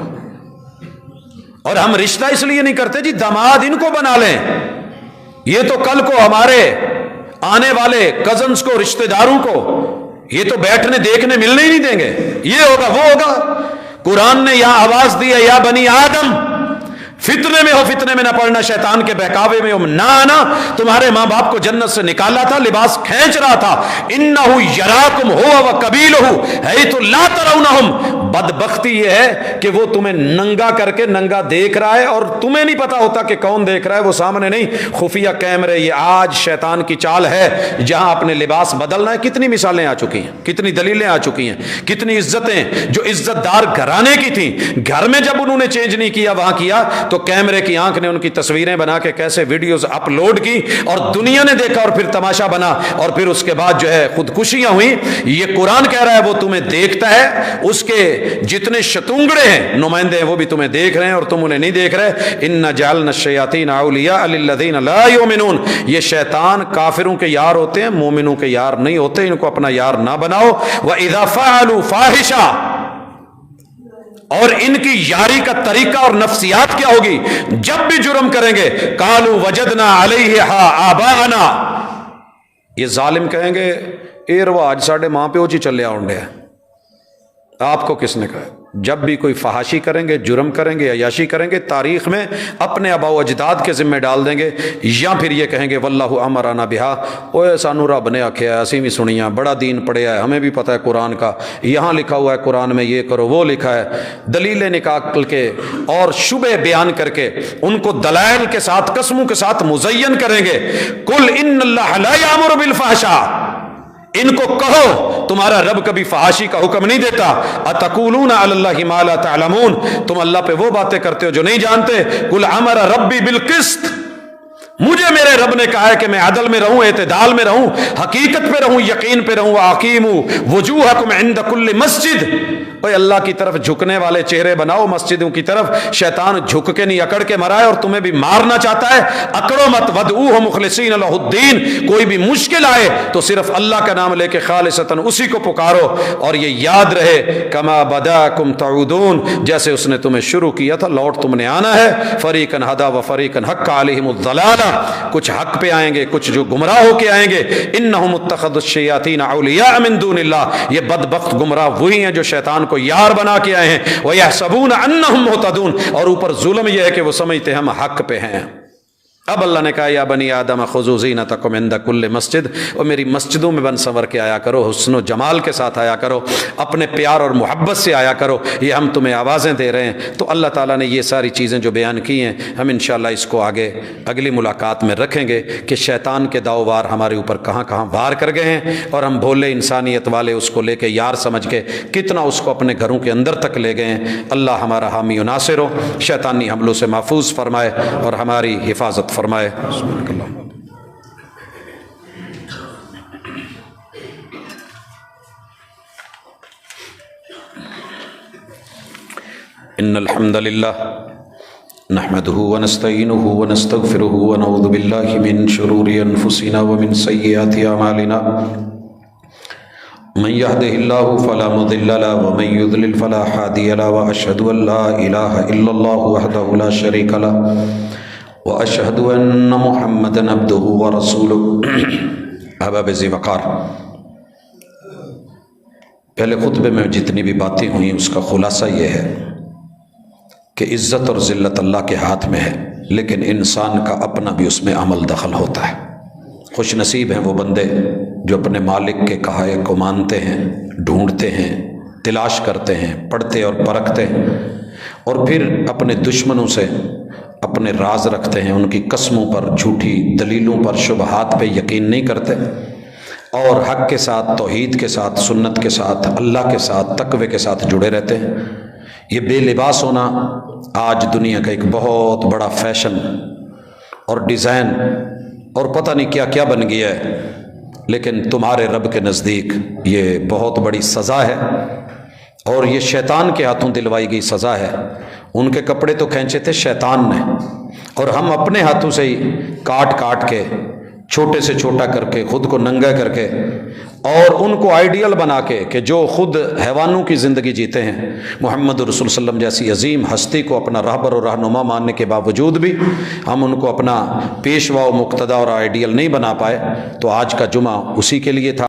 اور ہم رشتہ اس لیے نہیں کرتے جی داماد ان کو بنا لیں, یہ تو کل کو ہمارے آنے والے کزنز کو رشتہ داروں کو یہ تو بیٹھنے دیکھنے ملنے ہی نہیں دیں گے, یہ ہوگا وہ ہوگا. قرآن نے یہاں آواز دی ہے یا بنی آدم فتنے میں ہو فتنے میں نہ پڑنا, شیطان کے بہکاوے میں ہو نہ آنا. تمہارے ماں باپ کو جنت سے نکالا تھا, لباس کھینچ رہا تھا. انہ یراکم ہوا وقبیلہ حیث لا ترونہم. بدبختی یہ ہے کہ وہ تمہیں ننگا کر کے ننگا دیکھ رہا ہے اور تمہیں نہیں پتا ہوتا کہ کون دیکھ رہا ہے, وہ سامنے نہیں, خفیہ کیمرے. یہ آج شیطان کی چال ہے جہاں اپنے لباس بدلنا ہے. کتنی مثالیں آ چکی ہیں, کتنی دلیلیں آ چکی ہیں, کتنی عزتیں جو عزت دار گھرانے کی تھیں گھر میں جب انہوں نے چینج نہیں کیا وہاں کیا تو کیمرے کی آنکھ نے ان کی تصویریں بنا کے کیسے ویڈیوز اپلوڈ کی اور دنیا نے دیکھا اور پھر تماشا بنا اور پھر اس کے بعد جو ہے خودکشیاں ہوئی. یہ قرآن کہہ رہا ہے وہ تمہیں دیکھتا ہے, اس کے جتنے شتونگڑے ہیں نمائندے ہیں وہ بھی تمہیں دیکھ رہے ہیں اور تم انہیں نہیں دیکھ رہے. ان جعلنا الشیاطین اولیاء للذین لا یؤمنون. یہ شیطان کافروں کے یار ہوتے ہیں, مومنوں کے یار نہیں ہوتے, ان کو اپنا یار نہ بناؤ. وَإِذَا فَعَلُوا فَاحِشَةً, اور ان کی یاری کا طریقہ اور نفسیات کیا ہوگی جب بھی جرم کریں گے. قالوا وجدنا علیہا آباءنا, یہ ظالم کہیں گے اے رواج ساڈے ماں پیو چی چلیا ہونڈے ہے, آپ کو کس نے کہا. جب بھی کوئی فحاشی کریں گے, جرم کریں گے, عیاشی کریں گے, تاریخ میں اپنے آباء و اجداد کے ذمہ ڈال دیں گے, یا پھر یہ کہیں گے واللہ امرنا بہا, اوے سانو رب نے آکھیا ہے, اسی بھی سنیاں, بڑا دین پڑھیا ہے, ہمیں بھی پتہ ہے قرآن کا, یہاں لکھا ہوا ہے قرآن میں یہ کرو وہ لکھا ہے. دلیلیں نکال کے اور شبہ بیان کر کے ان کو دلائل کے ساتھ قسموں کے ساتھ مزین کریں گے. قل ان اللہ لا یامر بالفحشاء, ان کو کہو تمہارا رب کبھی فحاشی کا حکم نہیں دیتا. اتقولون علی اللہ ما لا تعلمون, تم اللہ پہ وہ باتیں کرتے ہو جو نہیں جانتے. قل امر ربی بالقسط, مجھے میرے رب نے کہا ہے کہ میں عدل میں رہوں, اعتدال میں رہوں, حقیقت پہ رہوں, یقین پہ رہوں. اقیموا وجوہکم عند کل مسجد, اوے اللہ کی طرف جھکنے والے چہرے بناؤ مسجدوں کی طرف. شیطان جھک کے نہیں اکڑ کے مرائے اور تمہیں بھی مارنا چاہتا ہے. اکڑو مت, ودعوہ مخلصین لہ الدین, کوئی بھی مشکل آئے تو صرف اللہ کا نام لے کے خالصتاً اسی کو پکارو. اور یہ یاد رہے کما بداکم تعودون, جیسے اس نے تمہیں شروع کیا تھا لوٹ تم نے آنا ہے. فریقا ہدا و فریقا حق علیہم الضلالہ, کچھ حق پہ آئیں گے کچھ جو گمراہ ہو کے آئیں گے. انہم اتخذوا الشیاطین اولیاء من دون اللہ, یہ بدبخت گمراہ وہی ہیں جو شیطان کو یار بنا کے آئے ہیں. وَيَحْسَبُونَ أَنَّهُمْ مُهْتَدُونَ, اور اوپر ظلم یہ ہے کہ وہ سمجھتے ہیں ہم حق پہ ہیں. اب اللہ نے کہا یا بنی آدم خذوا زینتکم عند کل مسجد, اور میری مسجدوں میں بن سنور کے آیا کرو, حسن و جمال کے ساتھ آیا کرو, اپنے پیار اور محبت سے آیا کرو. یہ ہم تمہیں آوازیں دے رہے ہیں. تو اللہ تعالیٰ نے یہ ساری چیزیں جو بیان کی ہیں ہم انشاءاللہ اس کو آگے اگلی ملاقات میں رکھیں گے کہ شیطان کے داؤ وار ہمارے اوپر کہاں کہاں وار کر گئے ہیں اور ہم بھولے انسانیت والے اس کو لے کے یار سمجھ کے کتنا اس کو اپنے گھروں کے اندر تک لے گئے ہیں. اللہ ہمارا حامی و ناصر ہو, شیطانی حملوں سے محفوظ فرمائے اور ہماری حفاظت فرمائے. سبحانک اللہم. ان الحمد للہ نحمده ونستعینه ونستغفره ونعوذ باللہ من شرور انفسنا ومن سیئات اعمالنا. من يهده الله فلا مضل له ومن يضلل فلا هادي له واشهد ان لا اله الا الله وحده لا شريك له واشهد ان محمدا عبده ورسوله. احباب ذی وقار, پہلے خطبے میں جتنی بھی باتیں ہوئیں اس کا خلاصہ یہ ہے کہ عزت اور ذلت اللہ کے ہاتھ میں ہے, لیکن انسان کا اپنا بھی اس میں عمل دخل ہوتا ہے. خوش نصیب ہیں وہ بندے جو اپنے مالک کے کہائے کو مانتے ہیں, ڈھونڈتے ہیں, تلاش کرتے ہیں, پڑھتے اور پرکھتے ہیں, اور پھر اپنے دشمنوں سے اپنے راز رکھتے ہیں، ان کی قسموں پر، جھوٹی دلیلوں پر، شبہات پہ یقین نہیں کرتے، اور حق کے ساتھ، توحید کے ساتھ، سنت کے ساتھ، اللہ کے ساتھ، تقوی کے ساتھ جڑے رہتے ہیں۔ یہ بے لباس ہونا آج دنیا کا ایک بہت بڑا فیشن اور ڈیزائن اور پتہ نہیں کیا کیا بن گیا ہے، لیکن تمہارے رب کے نزدیک یہ بہت بڑی سزا ہے، اور یہ شیطان کے ہاتھوں دلوائی گئی سزا ہے۔ ان کے کپڑے تو کھینچے تھے شیطان نے، اور ہم اپنے ہاتھوں سے ہی کاٹ کاٹ کے، چھوٹے سے چھوٹا کر کے، خود کو ننگا کر کے، اور ان کو آئیڈیل بنا کے کہ جو خود حیوانوں کی زندگی جیتے ہیں، محمد رسول صلی اللہ علیہ وسلم جیسی عظیم ہستی کو اپنا رہبر اور رہنما ماننے کے باوجود بھی ہم ان کو اپنا پیشوا و مقتدا اور آئیڈیل نہیں بنا پائے۔ تو آج کا جمعہ اسی کے لیے تھا۔